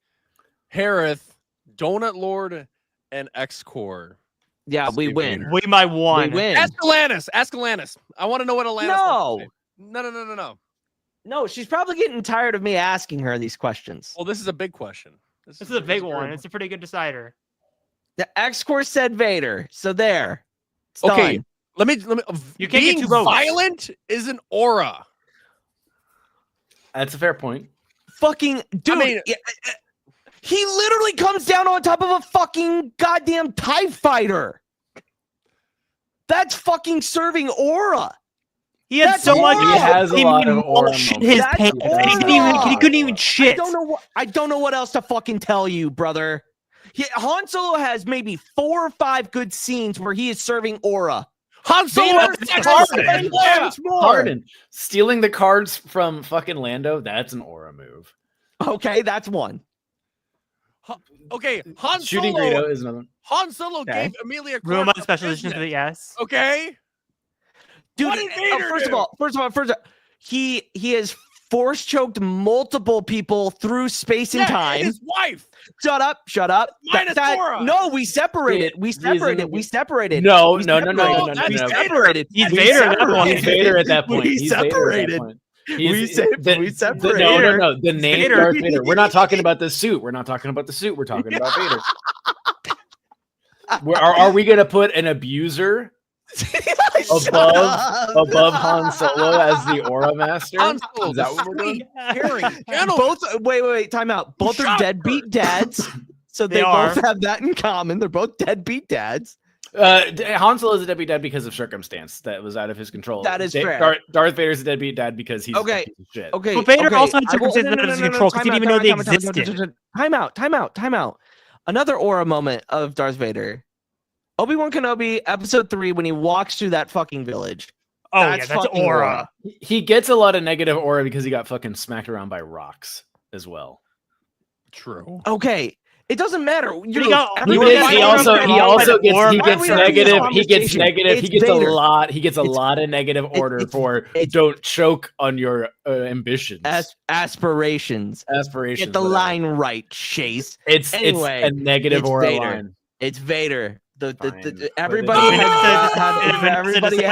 Hereth, Donut Lord, and X-Core. Yeah, we win. We might won. We win. Ask Alanis. I want to know what Alanis No. wants to say. No. No, she's probably getting tired of me asking her these questions. Well, this is a big question. This is a big one. It's a pretty good decider. The X-Core said Vader, so there. It's Okay. done. Let me. You can't get being two votes. violent is an aura. That's a fair point. Fucking dude. mean- He literally comes down on top of a fucking goddamn TIE fighter. That's fucking serving aura. He had That's so much. aura. He has a he lot didn't of aura even shit moments. his That's pants. aura. He couldn't even shit. I don't know what else to fucking tell you, brother. Han Solo has maybe 4 or 5 good scenes where he is serving aura. Han Solo Vader has has sex with 10 Leia. times more. Harden. Stealing the cards from fucking Lando, that's an aura move. Okay, that's one. Okay, Han Shooting Solo. Greedo is another one. Han Solo Okay. gave Amelia Room Clark on a special edition for business, the yes. Okay. Dude, What did Vader first of do? all, he has force choked multiple people through space and Yeah, time. his wife. Shut up. Minus Aura. No, we separated. We He's in separated. the- We separated. No, We no, no, no, no, no, separated. no, We no. separated. He's We Vader at that point. He's Vader at that point. We He's Vader at that separated. point. We separated. No. The name Vader. Darth Vader. We're not talking about the suit. We're talking about Vader. Are we gonna put an abuser Shut above up. Han Solo as the Aura Master? Han Solo, Is that what we're doing? Caring, gentleman. Both. Wait. Time out. Both are Shut deadbeat dads. So They they both are. have that in common. They're both deadbeat dads. Han Solo is a deadbeat dad because of circumstance that was out of his control. That is fair. Darth Vader's a deadbeat dad because he's Okay. a piece of shit. Okay. But Vader okay, also had I will- circumstances out of his control 'cause he didn't even know they existed. Time out. Another aura moment of Darth Vader. Obi-Wan Kenobi, episode 3, when he walks through that fucking village. Oh yeah, That's that's fucking aura. He gets a lot of negative aura because he got fucking smacked around by rocks as well. True. Okay. It doesn't matter. He got- He Everyone gets negative. negative. He gets negative. He gets Vader. a lot. He gets a It's- lot of negative order for it's- don't choke on your ambitions, Aspirations. aspirations. Get the whatever. line right, Chase. It's Anyway, a negative it's aura Vader. line. It's Vader. Everybody has voted.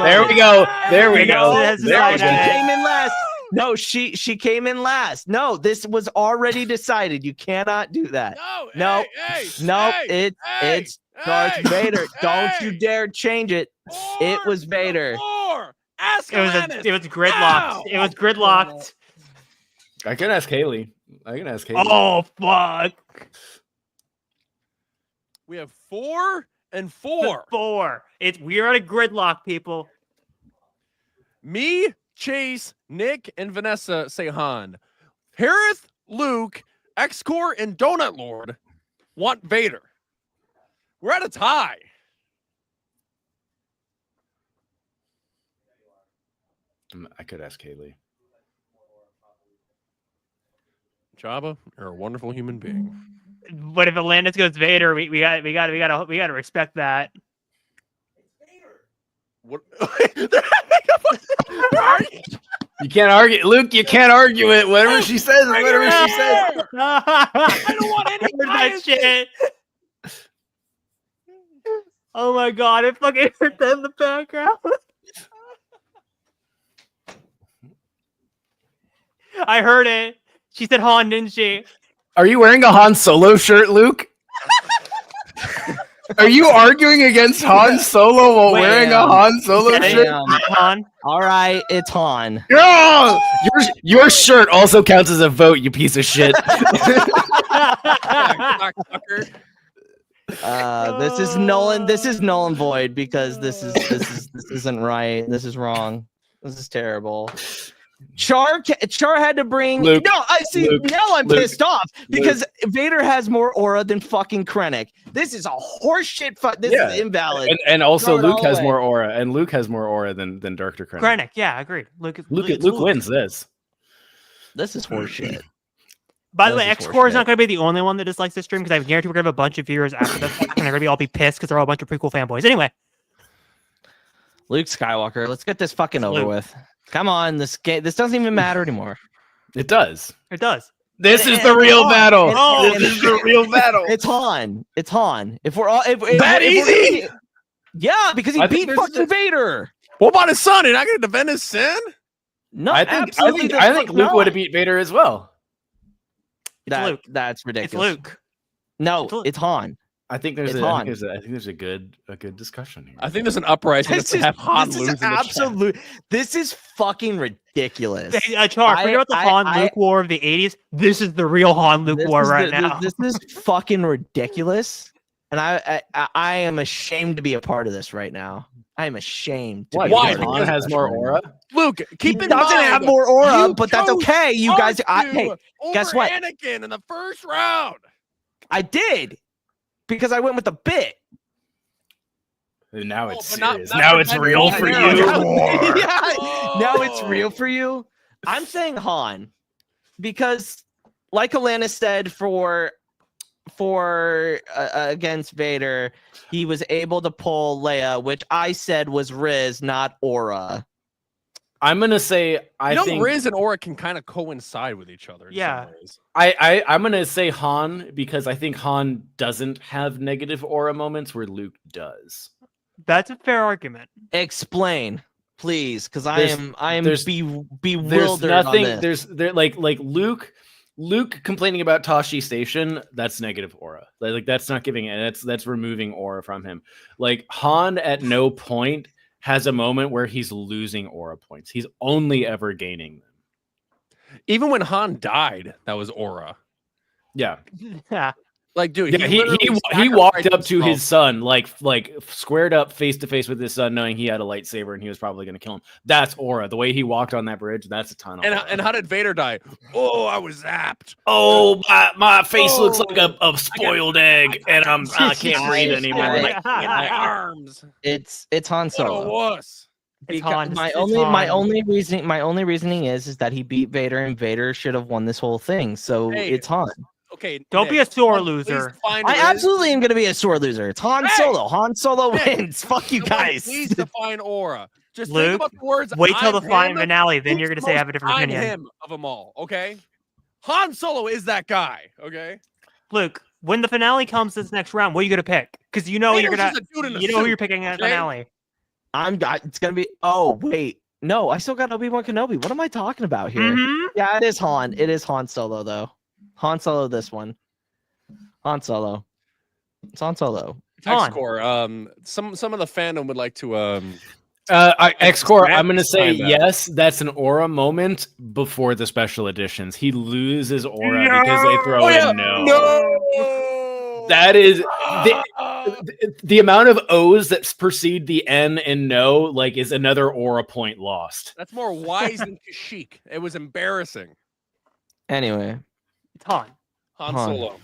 There we go. There we go. She came in last. No, she came in last. No, this was already decided. You cannot do that. No, it's Darth Vader. Don't you dare change it. It was Vader. Ask It was gridlocked. It was gridlocked. I can ask Haley. Oh fuck. We have 4 and 4. 4. We're at a gridlock, people. Me, Chase, Nick, and Vanessa say Han. Hereth, Luke, X-Core, and Donut Lord want Vader. We're at a tie. I could ask Haley. Jabba, you're a wonderful human being. But if Atlantis goes Vader, we got to respect that. What? You can't argue, Luke. You can't argue it. Whatever she says, whatever she says. I don't want any that shit. Oh my god! It fucking hurt them in the background. I heard it. She said Han, didn't she? Are you wearing a Han Solo shirt, Luke? Are you arguing against Han Solo while wearing a Han Solo shirt? Han. All right, it's Han. No! Your shirt also counts as a vote, you piece of shit. This is Nolan. This is null and void because this isn't right. This is wrong. This is terrible. Char had to bring. Luke, no, I see. Luke, now I'm pissed off because Vader has more aura than fucking Krennic. This is a horseshit. This is invalid. And also Luke has more aura, and Luke has more aura than Director Krennic. Krennic, yeah, agreed. Luke wins this. This is horseshit. By the way, X-Core is not going to be the only one that dislikes this stream because I guarantee we're going to have a bunch of viewers after this, and they're going to be all pissed because they're all a bunch of prequel fanboys. Anyway, Luke Skywalker, let's get this fucking over with. Come on, this doesn't even matter anymore. It does. It does. This is the real battle. This is the real battle. It's Han. It's Han. If we're all easy. Yeah, because he beat fucking Vader. What about his son? You're not going to defend his sin? No, I think Luke would have beat Vader as well. That's ridiculous. It's Luke. No, it's Han. I think there's a good discussion here. I think there's an uprising to have Han lose. This is fucking ridiculous. Char, forget about the Han Luke war of the 80s. This is the real Han Luke war right now. This is fucking ridiculous, and I am ashamed to be a part of this right now. I am ashamed. Why? Han has more aura. Luke, keep in mind, doesn't have more aura, but that's okay. You guys, hey, guess what? Anakin in the first round. I did. Because I went with the bit. And now it's serious. Now it's real for you. Now it's real for you. I'm saying Han. Because like Alanis said for against Vader, he was able to pull Leia, which I said was Riz, not aura. I'm gonna say I think Riz and aura can kind of coincide with each other. Yeah. I'm gonna say Han because I think Han doesn't have negative aura moments where Luke does. That's a fair argument. Explain, please, because I am bewildered. There's nothing. On this. There's like Luke complaining about Tashi Station. That's negative aura. Like that's not giving it. That's removing aura from him. Like Han at no point has a moment where he's losing aura points. He's only ever gaining them. Even when Han died, that was aura. Yeah. Yeah. Like, dude, he walked up to his son, like squared up face to face with his son, knowing he had a lightsaber and he was probably going to kill him. That's aura. The way he walked on that bridge, that's a ton of aura. And how did Vader die? Oh, I was zapped. Oh, my face looks like a spoiled egg, and I can't breathe anymore. My arms. It's Han Solo. What a wuss. My only reasoning is that he beat Vader, and Vader should have won this whole thing. So it's Han. Okay, don't be a sore loser. I absolutely am going to be a sore loser. It's Han Solo. Han Solo wins. Fuck you guys. Please define aura. Just Luke, think about the words. Wait till the finale, then you're going to say I have a different opinion. I'm him of them all. Okay, Han Solo is that guy. Okay, Luke, when the finale comes this next round, what are you gonna pick? Because you know Vader's just a dude in a you know who suit, you're picking at okay? finale. It's gonna be. Oh wait, no, I still got Obi-Wan Kenobi. What am I talking about here? Mhm. Yeah, it is Han. It is Han Solo though. Han Solo. This one. Han Solo. It's Han Solo. It's Han. X-Core, some of the fandom would like to X-Core, I'm going to Snaps say behind that. yes, that's an aura moment before the special editions. He loses aura because they throw in no. That is the amount of O's that precede the N in no, like, is another aura point lost. That's more wise than Kashyyyk. It was embarrassing. Anyway, It's Han. Han Han. Solo.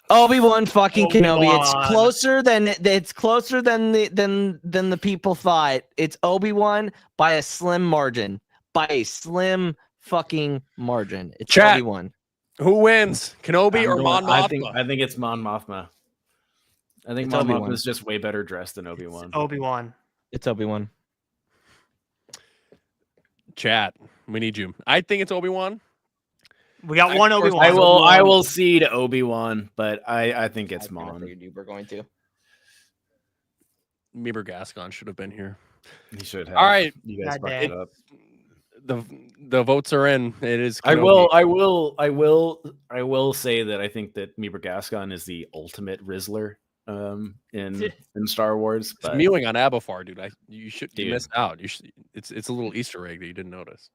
Obi-Wan fucking Kenobi. It's Obi-Wan. closer than the people thought. It's Obi-Wan by a slim margin. By a slim fucking margin. It's Chat. Obi-Wan. Who wins? Kenobi I'm or going- Mon Mothma? I think it's Mon Mothma. I think It's Mon Obi-Wan. Mothma is just way better dressed than Obi-Wan. Obi-Wan. It's Obi-Wan. Chat. We need you. I think it's Obi-Wan. We got one of course, Obi-Wan. I will cede Obi-Wan, but I think it's I kinda Mon. figured you were going to. Meeber Gascon should have been here. He should have. All right. You guys God fucked it damn. up. The votes are in. It is. I Kenobi. will say that I think that Meeber Gascon is the ultimate Rizzler in Star Wars. It's But mewing on Aberfar, dude. You Dude. missed out. It's a little Easter egg that you didn't notice.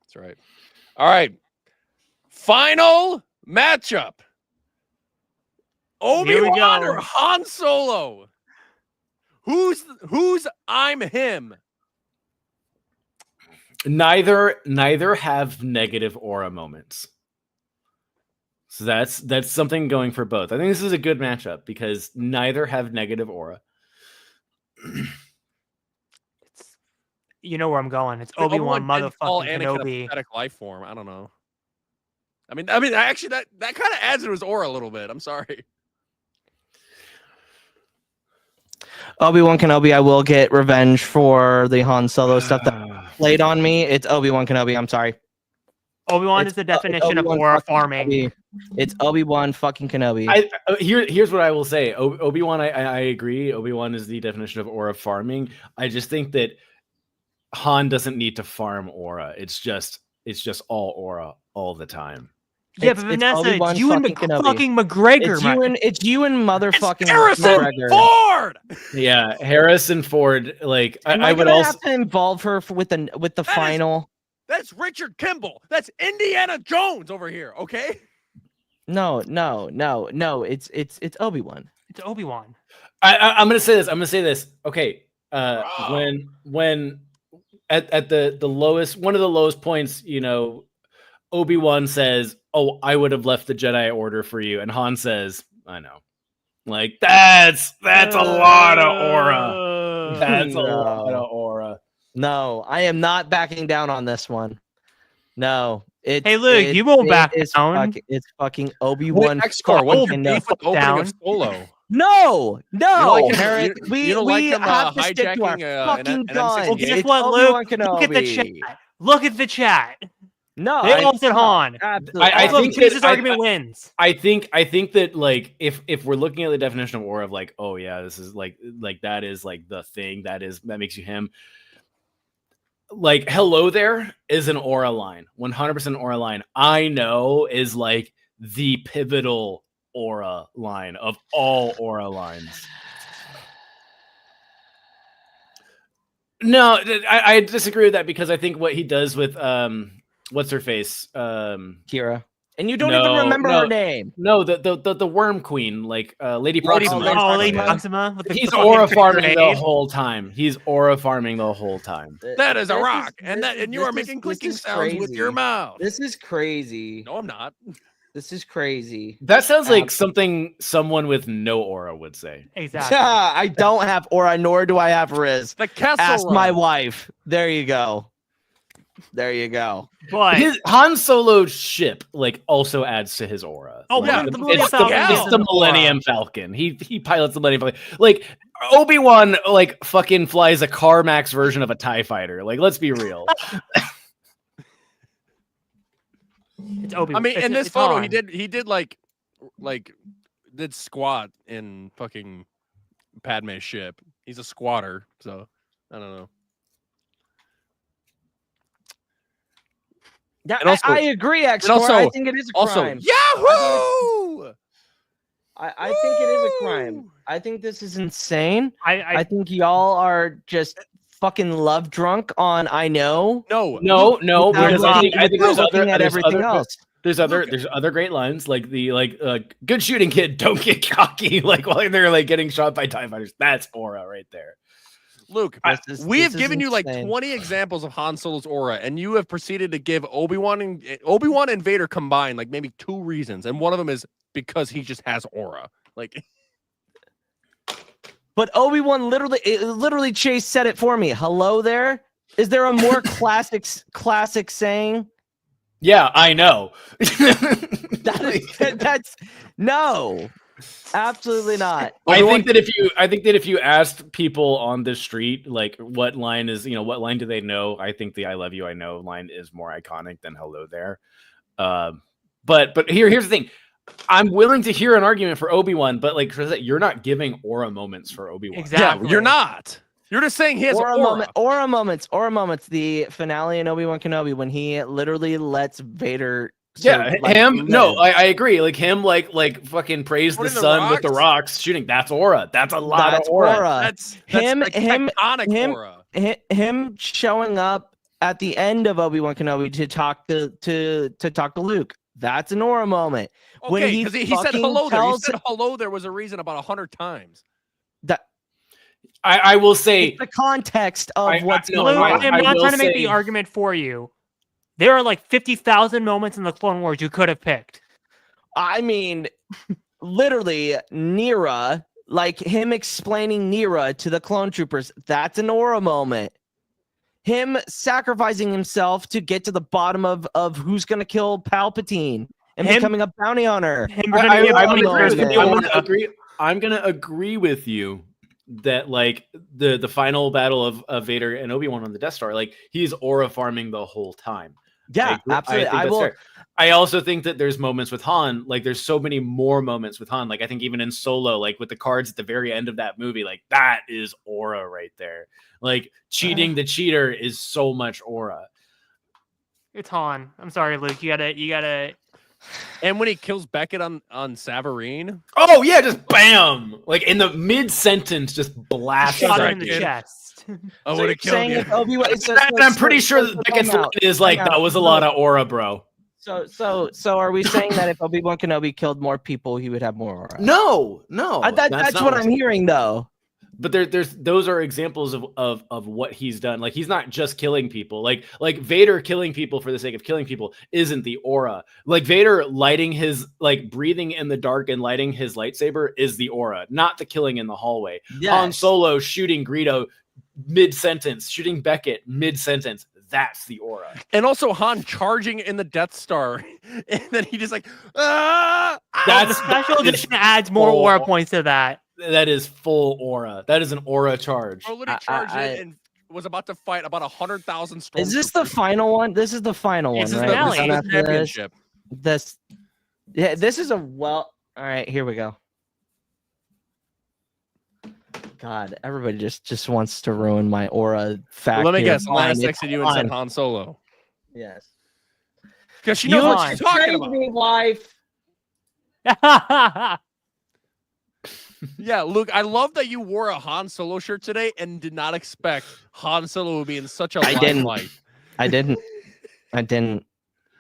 That's right. All right. Final matchup. Obi-Wan go. or Han Solo? Who's I'm him? neither have negative aura moments. So that's something going for both. I think this is a good matchup because neither have negative aura. You know where I'm going. It's Like, Obi-Wan did call motherfucking Anakin a Kenobi. pathetic life form. I don't know. I mean, actually, that kind of adds to his aura a little bit. I'm sorry. Obi-Wan Kenobi, I will get revenge for the Han Solo stuff that played on me. It's Obi-Wan Kenobi. I'm sorry. Obi-Wan It's is the definition of Obi-Wan aura fucking farming. Kenobi. It's Obi-Wan fucking Kenobi. Here's what I will say. Obi-Wan, I agree. Obi-Wan is the definition of aura farming. I just think that Han doesn't need to farm aura. It's just all aura all the time. Yeah, It's but Vanessa, Obi-Wan it's you and fucking Kenobi. fucking McGregor, It's you and motherfucking Harrison McGregor. Ford. Yeah, Harrison Ford. Like Am I I would gonna also have to involve her with the That is- final? That's Richard Kimball. That's Indiana Jones over here. Okay. No. It's Obi-Wan. It's Obi-Wan. I'm gonna say this. I'm gonna say this. Okay. When at the lowest, one of the lowest points, Obi-Wan says, "Oh, I would have left the Jedi Order for you," and Han says, "I know." Like that's a lot of aura. That's a lot of aura. No, I am not backing down on this one. No. Hey, Luke, you won't back down. It's fucking Obi-Wan. X-Core. What's your fucking beef with the opening down. of Solo? No, like him- Hereth, you we don't like him, have to stick to our hijacking, an fucking M- an guns. M16? Well, guess It's what, Obi-Wan Luke? Look at the Kenobi. chat. Look at the chat. No, They all said Han. Absolutely. I Also, think Jesus that- argument wins. I think that like if we're looking at the definition of aura of like, oh yeah, this is like that is like the thing that makes you him. Like hello there is an aura line, 100% aura line. I know is like the pivotal aura line of all aura lines. No, I disagree with that because I think what he does with what's her face Kira. And you don't No, even remember no. her name. No, the worm queen, like Lady Lady Proxima. Proxima. Oh, Lady Yeah. Proxima. With the He's fucking aura farming the grenade. whole time. He's aura farming the whole time. That is a This rock, and you are this making this clicking is sounds with your crazy. mouth. This is crazy. No, I'm not. This is crazy. That sounds like Ab- something someone with no aura would say. Exactly. I don't have aura, nor do I have Riz. The Kessel Ask Run. my wife. There you go. There you go. But His Han Solo's ship like also adds to his aura. Oh, yeah, Like, the Millennium it's Falcon is it's an the aura. Millennium Falcon. He pilots the Millennium Falcon. Like Obi-Wan like fucking flies a CarMax version of a TIE fighter. Like let's be real. it's Obi. I mean, in this photo, he did like like did squat in fucking Padme's ship. He's a squatter, so I don't know. Yeah, And also- I agree, and X-Core. also- I think it is a Also, crime. Yahoo! I think it is a crime. Woo! I think this is insane. I I think y'all are just fucking love drunk on I know. No, No, no, without because looking- I think without there's looking other at there's everything other, else. There's other great lines like good shooting, kid. Don't get cocky. Like while they're like getting shot by TIE fighters. That's aura right there. Luke, This we have is given you like insane. 20 examples of Han Solo's aura, and you have proceeded to give Obi-Wan and Vader combined like maybe 2 reasons, and one of them is because he just has aura. Like, But Obi-Wan literally Chase said it for me. Hello there. Is there a more classic saying? Yeah, I know. That's no. Absolutely not. I think that if you asked people on the street like what line do they know, I think the "I love you, I know" line is more iconic than "Hello there." But here's the thing. I'm willing to hear an argument for Obi-Wan, but like you're not giving aura moments for Obi-Wan. Exactly. yeah, you're not. You're just saying he has aura. Aura moments. The finale in Obi-Wan Kenobi when he literally lets Vader. Yeah, him. live. No, I agree. Like him, like fucking praise the Putting the sun with the rocks? rocks shooting. That's aura. That's a lot That's of aura. That's Him- like him- tectonic him- aura. Him showing up at the end of Obi-Wan Kenobi to talk to Luke. That's an aura moment. When Okay, he because he said fucking hello there. He tells- said hello there was a reason about 100 times. That I will say the context of what's no, going Luke, on. I'm I not will trying to make say- the argument for you. There are like 50,000 moments in the Clone Wars you could have picked. I mean, literally, Nira, like him explaining Nira to the clone troopers, that's an aura moment. Him sacrificing himself to get to the bottom of who's going to kill Palpatine and Him- becoming a bounty hunter. Him pretending to be a I'm bunny gonna person agree to with be you. aura. I'm gonna agree with you that like the final battle of Vader and Obi-Wan on the Death Star, like he's aura farming the whole time. Yeah, agree- absolutely. think I that's will. fair. I also think that there's moments with Han, like there's so many more moments with Han. Like I think even in Solo, like with the cards at the very end of that movie, like that is aura right there. Like cheating the cheater is so much aura. It's Han. I'm sorry, Luke. You gotta. And when he kills Beckett on Savareen, Oh yeah, just bam! Like in the mid sentence, just blast Shot him that in the dude. chest. I So would you're have killed saying you. if Obi-Wan, And I'm pretty sure that Beckett's line is like that was a lot of aura, bro. So are we saying that if Obi-Wan Kenobi killed more people, he would have more aura? No. That's not what I'm hearing, though. But there's those are examples of what he's done. Like he's not just killing people. Like Vader killing people for the sake of killing people isn't the aura. Like Vader lighting his like breathing in the dark and lighting his lightsaber is the aura, not the killing in the hallway. Han Solo shooting Greedo mid sentence, shooting Beckett mid sentence. That's the aura. And also Han charging in the Death Star, and then he just like, ah! The special edition adds more aura points to that. That is full aura. That is an aura charge. Bro literally charged in and was about to fight about 100,000 stormtroopers. Is this the final one? This is the final This one, is right? finale. This is the after championship? This, yeah, this is a well. All right, here we go. God, everybody just wants to ruin my aura fact. Well, let me here. guess. Lana Fine, it's texted you and said fine. Han Solo. Yes. Because she knows You what she's talking betrayed about. me, wife. Yeah, Luke, I love that you wore a Han Solo shirt today and did not expect Han Solo would be in such a I didn't. limelight. I didn't.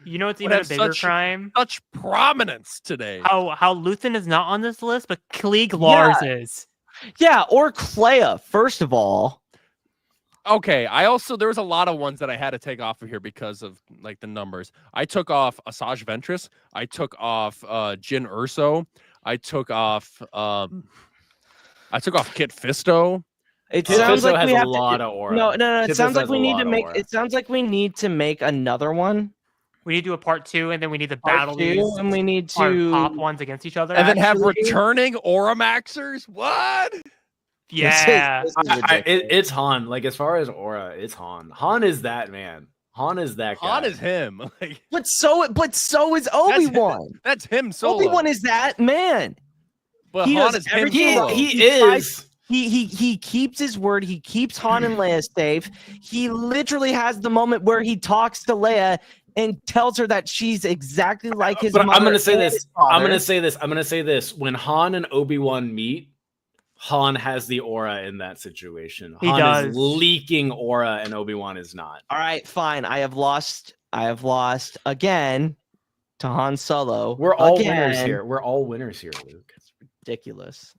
You know what's Would even a have bigger such- crime? Such prominence today. How Luthen is not on this list, but Klieg Lars is. Yeah, or Clea. First of all, Okay, there was a lot of ones that I had to take off of here because of like the numbers. I took off Asajj Ventress. I took off Jyn Erso. I took off Kit Fisto. it Fisto sounds like has we a have lot to. of aura. No. It Fisto sounds like has we a need lot to of make. aura. It sounds like we need to make another one. We need to do a part 2, and then we need to Part battle two, these and we need our to. top ones against each other. And then have Actually- returning Aura Maxers? What? Yeah. This is ridiculous. It's Han. Like as far as aura, it's Han. Han is that man. Han is that guy. Han is him. Like, But so is Obi-Wan. that's him solo. Obi-Wan is that man. but he Han does is him everything solo. right. He is. He keeps his word. He keeps Han and Leia safe. He literally has the moment where he talks to Leia and tells her that she's exactly like his But mother. I'm gonna say and this. his father. I'm gonna say this. When Han and Obi-Wan meet, Han has the aura in that situation. He Han does. is leaking aura, and Obi-Wan is not. All right, fine. I have lost again to Han Solo. We're all again. winners here. We're all winners here, Luke. It's ridiculous.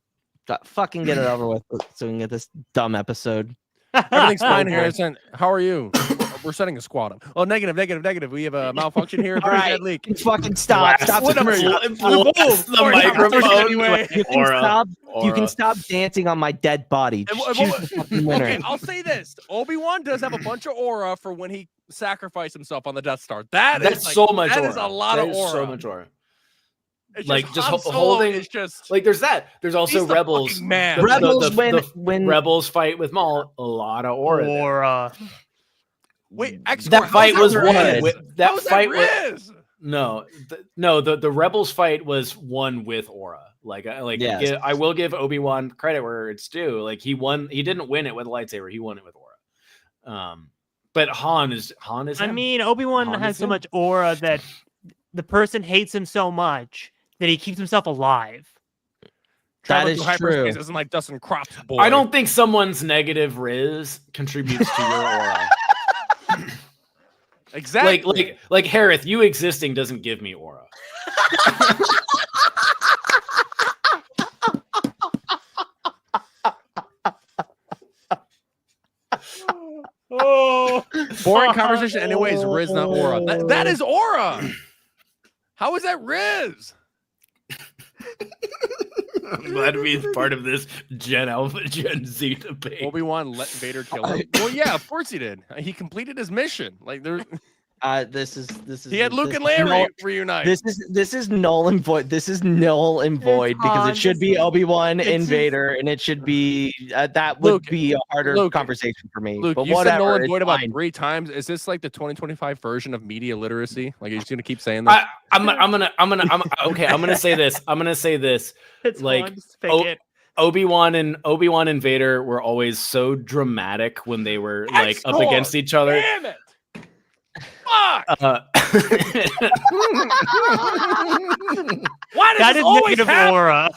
Fucking get it over with so we can get this dumb episode. Everything's fine, Okay. Harrison. How are you? We're setting a squad up. Oh, negative. We have a malfunction here. All Very right. bad leak. Fucking stop. Stop. What number are you? Blast the microphone. Anyway. You can Aura. stop. You Aura. can stop dancing on my dead body. And Just what- choose the fucking winner. Okay, I'll say this: Obi-Wan does have a bunch of aura for when he sacrificed himself on the Death Star. That's like, so much That aura. is a lot That of is aura. So much aura. It's Like, just, just Han Solo holding- is just Like there's that. There's also he's the Rebels. fucking man. Rebels the when Rebels fight with Maul. A lot of aura. there. Or Wait, X-Core, That how's fight was Riz? won. That How's fight was Riz? no. The Rebels fight was won with aura. Yes. I will give Obi-Wan credit where it's due. Like he won. He didn't win it with a lightsaber. He won it with aura. But Han is. I him. mean, Obi-Wan Han has is so him. much aura that the person hates him so much that he keeps himself alive. Traveling is through hyperspace true. isn't like Dustin Crops boy. I don't think someone's negative Riz contributes to your aura. exactly. like Hereth, you existing doesn't give me aura. Oh, Boring conversation, anyways. Riz, not aura. That is aura. How is that Riz? I'm glad to be part of this Gen Alpha, Gen Z debate. Obi-Wan let Vader kill him. Well, yeah, of course he did. He completed his mission. Like there, This is. he had Luke this and is Leia null- reunite. This is null and void. This is null and void because Han, it should this be is- Obi-Wan it's and just- Vader, and it should be that would Luke, be a harder Luke, conversation for me. Luke, but you said whatever, null and it's void about fine. 3 times. Is this like the 2025 version of media literacy? Like you're just gonna keep saying that? I'm gonna say this. I'm gonna say this. it's Like, fun, just fake oh, it. Obi-Wan and Vader were always so dramatic when they were like up X-Core! against each other. Damn it! Fuck! Why does That this is always negative happen? aura.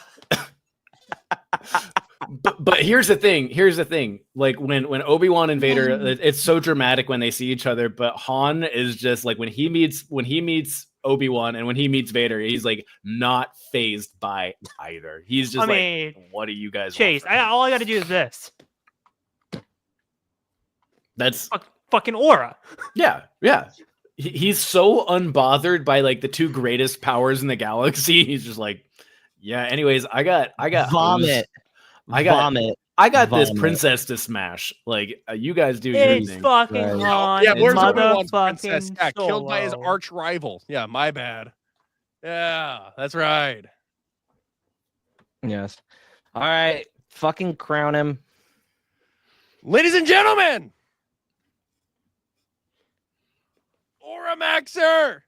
but here's the thing. Like when Obi-Wan and Vader, it's so dramatic when they see each other. But Han is just like when he meets Obi-Wan and when he meets Vader, he's like not phased by either. He's just I mean, what do you guys Chase, want from me?" all I got to do is this. That's Fucking aura. yeah. He's so unbothered by like the 2 greatest powers in the galaxy. He's just like, yeah. Anyways, I got Vomit. I got- Vomit. I got this Vomit. princess to smash. Like you guys do your It's thing. fucking Right. Han. Yeah, and where's Obi-Wan's princess? motherfucking Yeah, killed by his Solo. arch rival. Yeah, my bad. Yeah, that's right. Yes. All right. Fucking crown him. Ladies and gentlemen, Aura Maxer,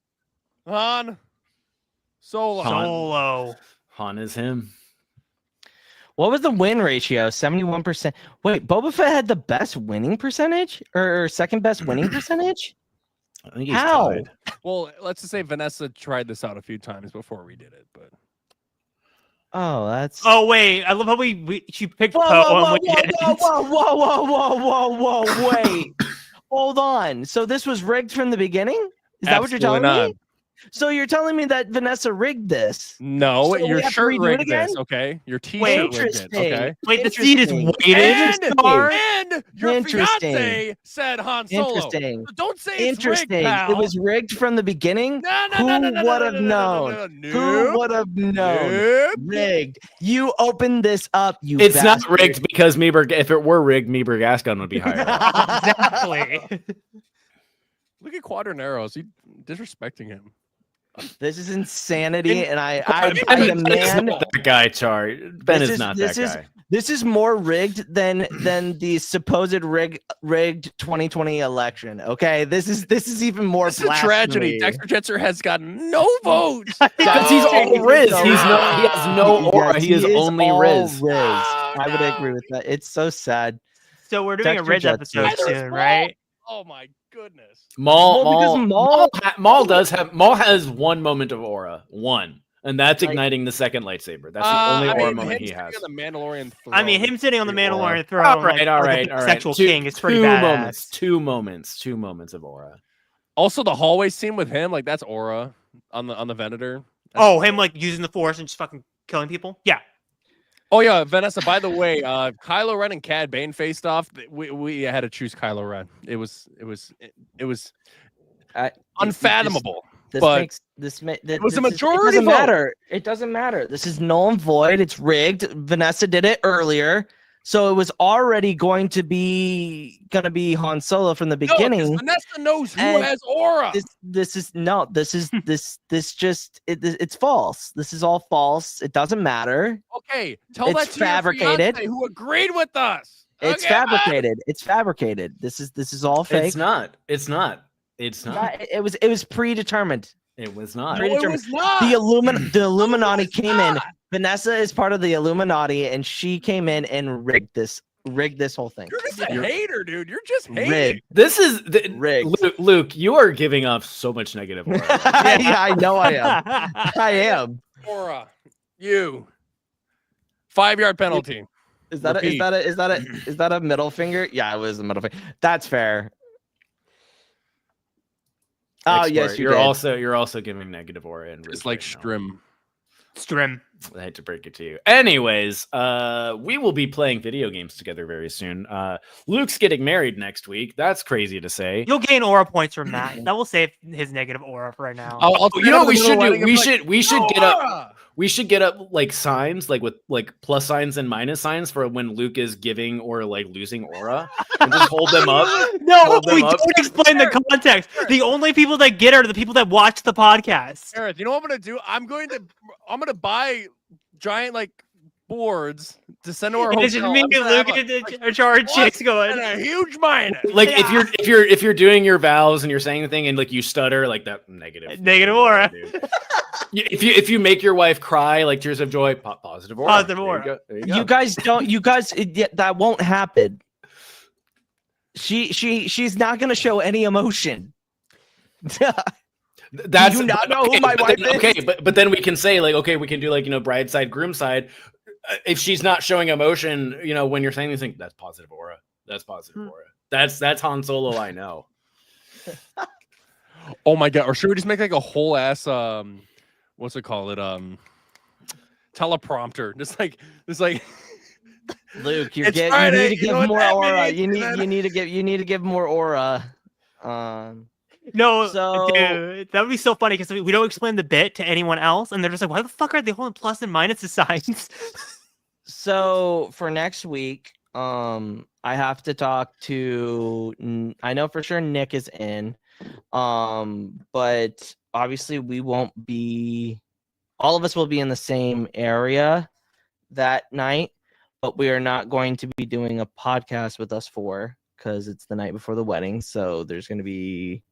Han Solo. Solo. Han is him. What was the win ratio? 71%. Wait, Boba Fett had the best winning percentage or second best winning percentage? I think he's How? tied. Well, let's just say Vanessa tried this out a few times before we did it, but Oh, that's. Oh wait, I love how she picked Whoa, Poe whoa, and we whoa, didn't. whoa, wait. Hold on. So this was rigged from the beginning? Is that what you're Absolutely telling not. me? So you're telling me that Vanessa rigged this? no, So we your have to shirt redo it rigged again? this, okay? Your Wait, t-shirt rigged it, interesting. okay? Wait, the seed is Interesting. weighted. Char? And your Interesting. fiance said Han Solo. Interesting. So don't say it's rigged, Interesting. pal. It was rigged from the beginning? No, Who no, no, no, would no, have no, no, known? no, no, Who no, would have known? Nope. Rigged. You opened this up, you It's not bastard. rigged because if it were rigged, Meeber Gascon would be higher. Exactly. Look at Quadraneros. You disrespecting him. This is insanity, and I Ben demand is not that guy, Char. Ben is not that guy. This is more rigged than the supposed rigged 2020 election. Okay, this is even more. This is a tragedy. Dexter Jetster has gotten no votes Because he's all Riz. He has no aura. Yes, he is only all Riz. I would agree with that. It's so sad. So we're doing Dexter a Riz Jetster. episode soon, right? Oh my goodness. Maul has one moment of aura. One. And that's igniting the second lightsaber. That's the only aura moment he has. The Mandalorian throne. I mean, him sitting on the Mandalorian throne, all right. sexual king is pretty badass. Two moments of aura. Also, the hallway scene with him, like that's aura on the Venator. Him like using the Force and just fucking killing people. Yeah. Oh yeah, Vanessa. By the way, Kylo Ren and Cad Bane faced off. We had to choose Kylo Ren. It was unfathomable. It was a majority vote. Matter. It doesn't matter. This is null and void. It's rigged. Vanessa did it earlier, so it was already going to be Han Solo from the beginning. No, Vanessa knows who has aura. It's false. This is all false. It doesn't matter. Okay, tell that to fabricated. Your fiance who agreed with us. It's fabricated. It's fabricated. This is all fake. It's not. It was predetermined. It was not. No, it was not. The Illuminati came in. Vanessa is part of the Illuminati, and she came in and rigged this whole thing. You're just a hater, dude. You're just hating. Rigged. This is rigged. Luke, you are giving off so much negative aura. Yeah, I know I am. I am. Aura, you 5-yard penalty. Is that a middle finger? Yeah, it was a middle finger. That's fair. Oh yes, you're also giving negative aura and it's like Strim. I hate to break it to you. Anyways, we will be playing video games together very soon. Luke's getting married next week. That's crazy to say. You'll gain aura points from that. That will save his negative aura for right now. You know what we should do? We should get up. We should get up like signs, like with like plus signs and minus signs for when Luke is giving or like losing aura, and just hold them up. No, we don't explain the context. The only people that get are the people that watch the podcast. Hereth, you know what I'm gonna do? I'm gonna buy giant like boards to send to our hotel. It's just me and Luke and Char and chicks going. And a huge minus. Like if you're doing your vows and you're saying the thing and like you stutter, like that negative aura. If you make your wife cry like tears of joy, positive aura. Positive aura. There you go. You guys, that won't happen. She's not gonna show any emotion. That's do you not know who my wife is? Okay, but then we can say like, okay, we can do like, bride side, groom side. If she's not showing emotion, when you're saying these things, that's positive aura. That's positive aura. That's Han Solo. I know. Oh my god! Or should we just make like a whole ass what's it called? Teleprompter. Just like. Luke, you need to give more aura. You need to give more aura. No, dude, that would be so funny because we don't explain the bit to anyone else, and they're just like, "Why the fuck are they holding plus and minus signs?" So for next week, I have to talk to. I know for sure Nick is in, but obviously we won't be. All of us will be in the same area that night, but we are not going to be doing a podcast with us four because it's the night before the wedding. So there's going to be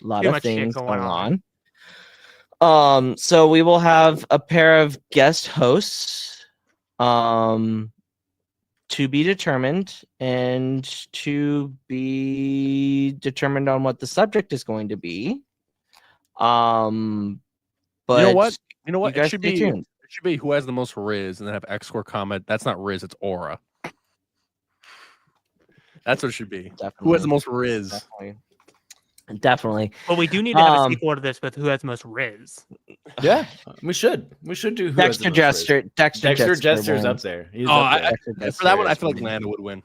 a lot of things going on. So we will have a pair of guest hosts to be determined and to be determined on what the subject is going to be. But you know what? It should be who has the most Riz and then have X score comment. That's not Riz, it's aura. That's what it should be. Definitely. Who has the most Riz? Definitely. But we do need to have a sequel to this with who has the most Riz. Yeah, we should do Dexter Jetster. Dexter Jester's up there. He's up there. For that one, I feel like Lando would win.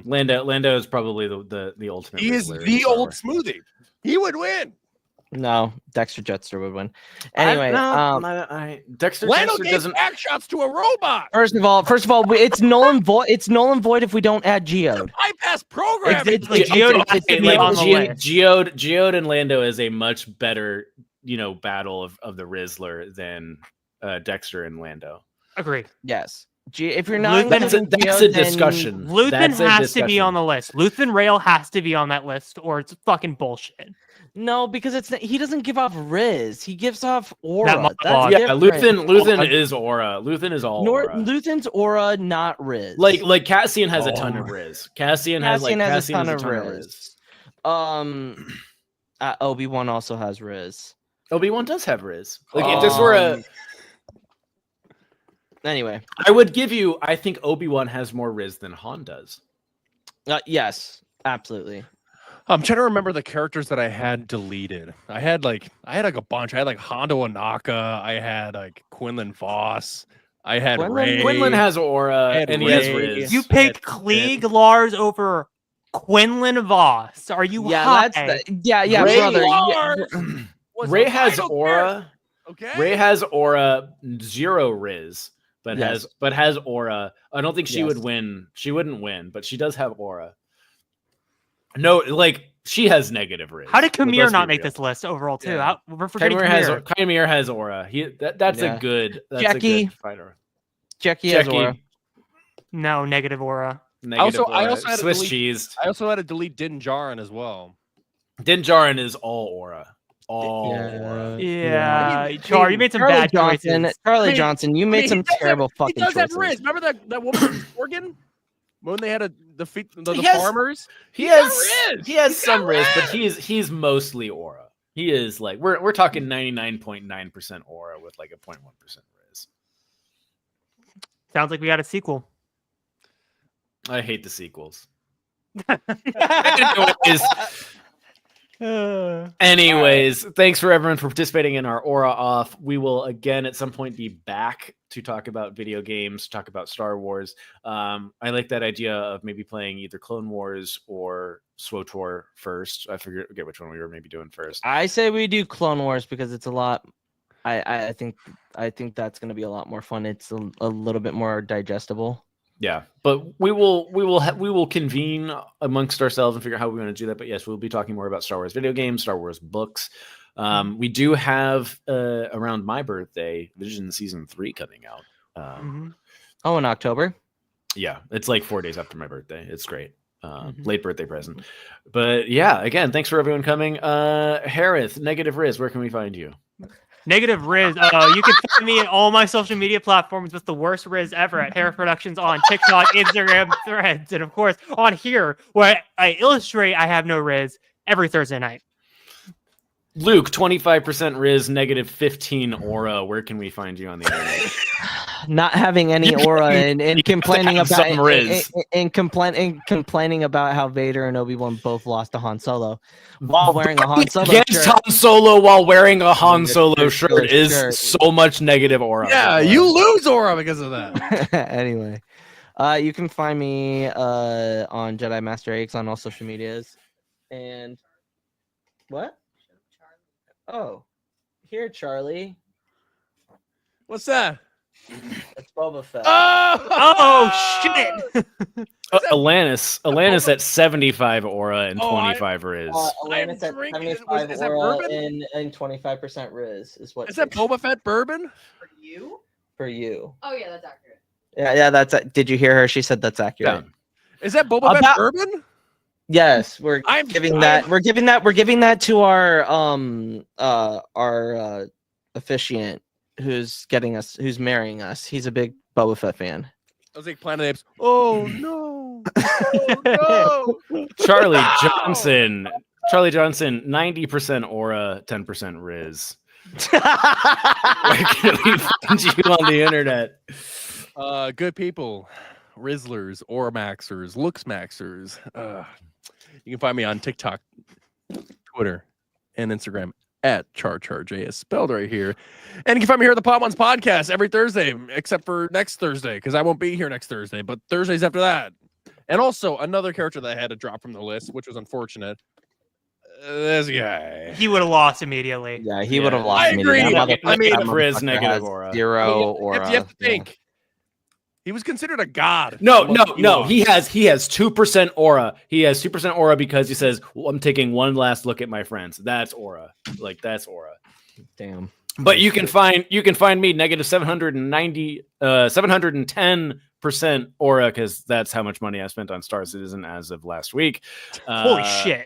Lando is probably the ultimate. He is the old smoothie. He would win. No, Dexter Jetster would win. Anyway, Dexter Lando Jetster gave doesn't back shots to a robot. First of all, it's null and void. It's null and void if we don't add Geode. Bypass programming. Geode Geode and Lando is a much better battle of the Rizzler than Dexter and Lando. Agree. Yes. If you're not That's including that's Geo, a discussion. Luthen That's a has to be discussion. on the list. Luthen Rail has to be on that list, or it's fucking bullshit. No, because he doesn't give off Riz. He gives off That aura. monologue. That's Yeah, different. Luthen is aura. Luthen is all aura. Luthen's aura, not Riz. Like Cassian has a ton of Riz. Cassian has a ton of Riz. Obi-Wan also has Riz. Obi-Wan does have Riz. Like if this were a Anyway, I think Obi-Wan has more Riz than Han does. yes, absolutely. I'm trying to remember the characters that I had deleted. I had like a bunch. I had like Hondo Anaka. I had like Quinlan Voss. I had Ray. Quinlan has aura and he has Riz. You picked Klieg Lars over Quinlan Voss. Are you high? Ray brother. Ray has aura. Okay. Ray has aura, 0 Riz, but Yes. has aura. I don't think she Yes. would win. She wouldn't win, but she does have aura. No, like she has negative Riz. How did Let's Kamir be not make real. this list overall too? Yeah. We're forgetting Chimere has aura. That's Yeah. a good Jackie fighter. Jackie has aura. No, negative aura. Negative I aura. also had to Swiss delete- cheese. I also had to delete Din Djarin as well. Din Djarin is all aura. All Yeah. aura. Yeah, Char, you made some bad choices. Charlie Johnson, you made some he does terrible fucking He does have choices. Riz. Remember that woman from Oregon when they had to defeat the He has- farmers? He got has Riz. he has He some got Riz, but Riz. he's mostly aura. He is like we're talking 99.9% aura with like a 0.1% Riz. Sounds like we got a sequel. I hate the sequels. Anyways, thanks for everyone for participating in our Aura Off. We will again at some point be back to talk about video games, talk about Star Wars. I like that idea of maybe playing either Clone Wars or SWTOR first. I forget which one we were maybe doing first. I say we do Clone Wars because it's a lot. I think that's going to be a lot more fun. It's a little bit more digestible. Yeah, but we will convene amongst ourselves and figure out how we want to do that. But yes, we'll be talking more about Star Wars video games, Star Wars books. We do have around my birthday, Vision Season 3 coming out. Oh, in October. Yeah, it's like 4 days after my birthday. It's great. Late birthday present. But yeah, again, thanks for everyone coming. Hereth, Negative Riz, where can we find you? Negative Riz. You can find me on all my social media platforms with the worst Riz ever at Hereth Productions on TikTok, Instagram, Threads, and of course on here where I illustrate I have no Riz every Thursday night. Luke, 25% Riz, negative 15 aura. Where can we find you on the internet? Not having any aura and complaining have about some Riz. and complaining about how Vader and Obi-Wan both lost to Han Solo while wearing a Han Solo Against shirt. Han Solo while wearing a Han Solo shirt, shirt is shirt. so much negative aura. Yeah, you lose aura because of that. Anyway, you can find me on Jedi Master X on all social medias. And what? Oh, here, Charlie. What's that? It's Boba Fett. Oh shit! Alanis at 75 aura and 25 Riz. Alanis at drinking- 75 is that aura bourbon? and 25% Riz is what. Is that Boba Fett bourbon? for you? Oh yeah, that's accurate. Yeah, that's. Did you hear her? She said that's accurate. Yeah. Is that Boba Fett About- bourbon? Yes, we're I'm- giving that. I'm- We're giving that to our officiant who's marrying us. He's a big Boba Fett fan. I was like Planet Apes. Oh no! Oh no! Charlie Johnson, 90% aura, 10% Riz. Where can we find you on the internet? Good people, Rizzlers, Aura Maxers, Looks Maxers. You can find me on TikTok, Twitter, and Instagram at CharJS, spelled right here. And you can find me here at the Pod Ones Podcast every Thursday, except for next Thursday, because I won't be here next Thursday, but Thursdays after that. And also another character that I had to drop from the list, which was unfortunate. This guy. He would have lost immediately. Yeah, he would have lost. I agree. I mean, Riz negative aura. Zero You aura. have to think. He was considered a god. No. Ewok. He has 2% aura. He has 2% aura because he says, well, I'm taking one last look at my friends. That's aura. Like that's aura. Damn. But you can find me negative 710% aura, because that's how much money I spent on Star Citizen as of last week. Holy shit.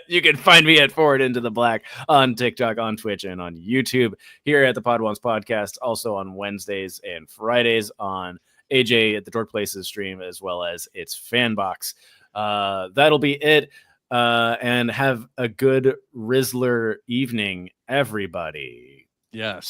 You can find me at Forward Into the Black on TikTok, on Twitch, and on YouTube. Here at the Podwans Podcast, also on Wednesdays and Fridays on AJ at the Dork Places stream, as well as its Fanbox. That'll be it. And have a good Rizzler evening, everybody. Yes.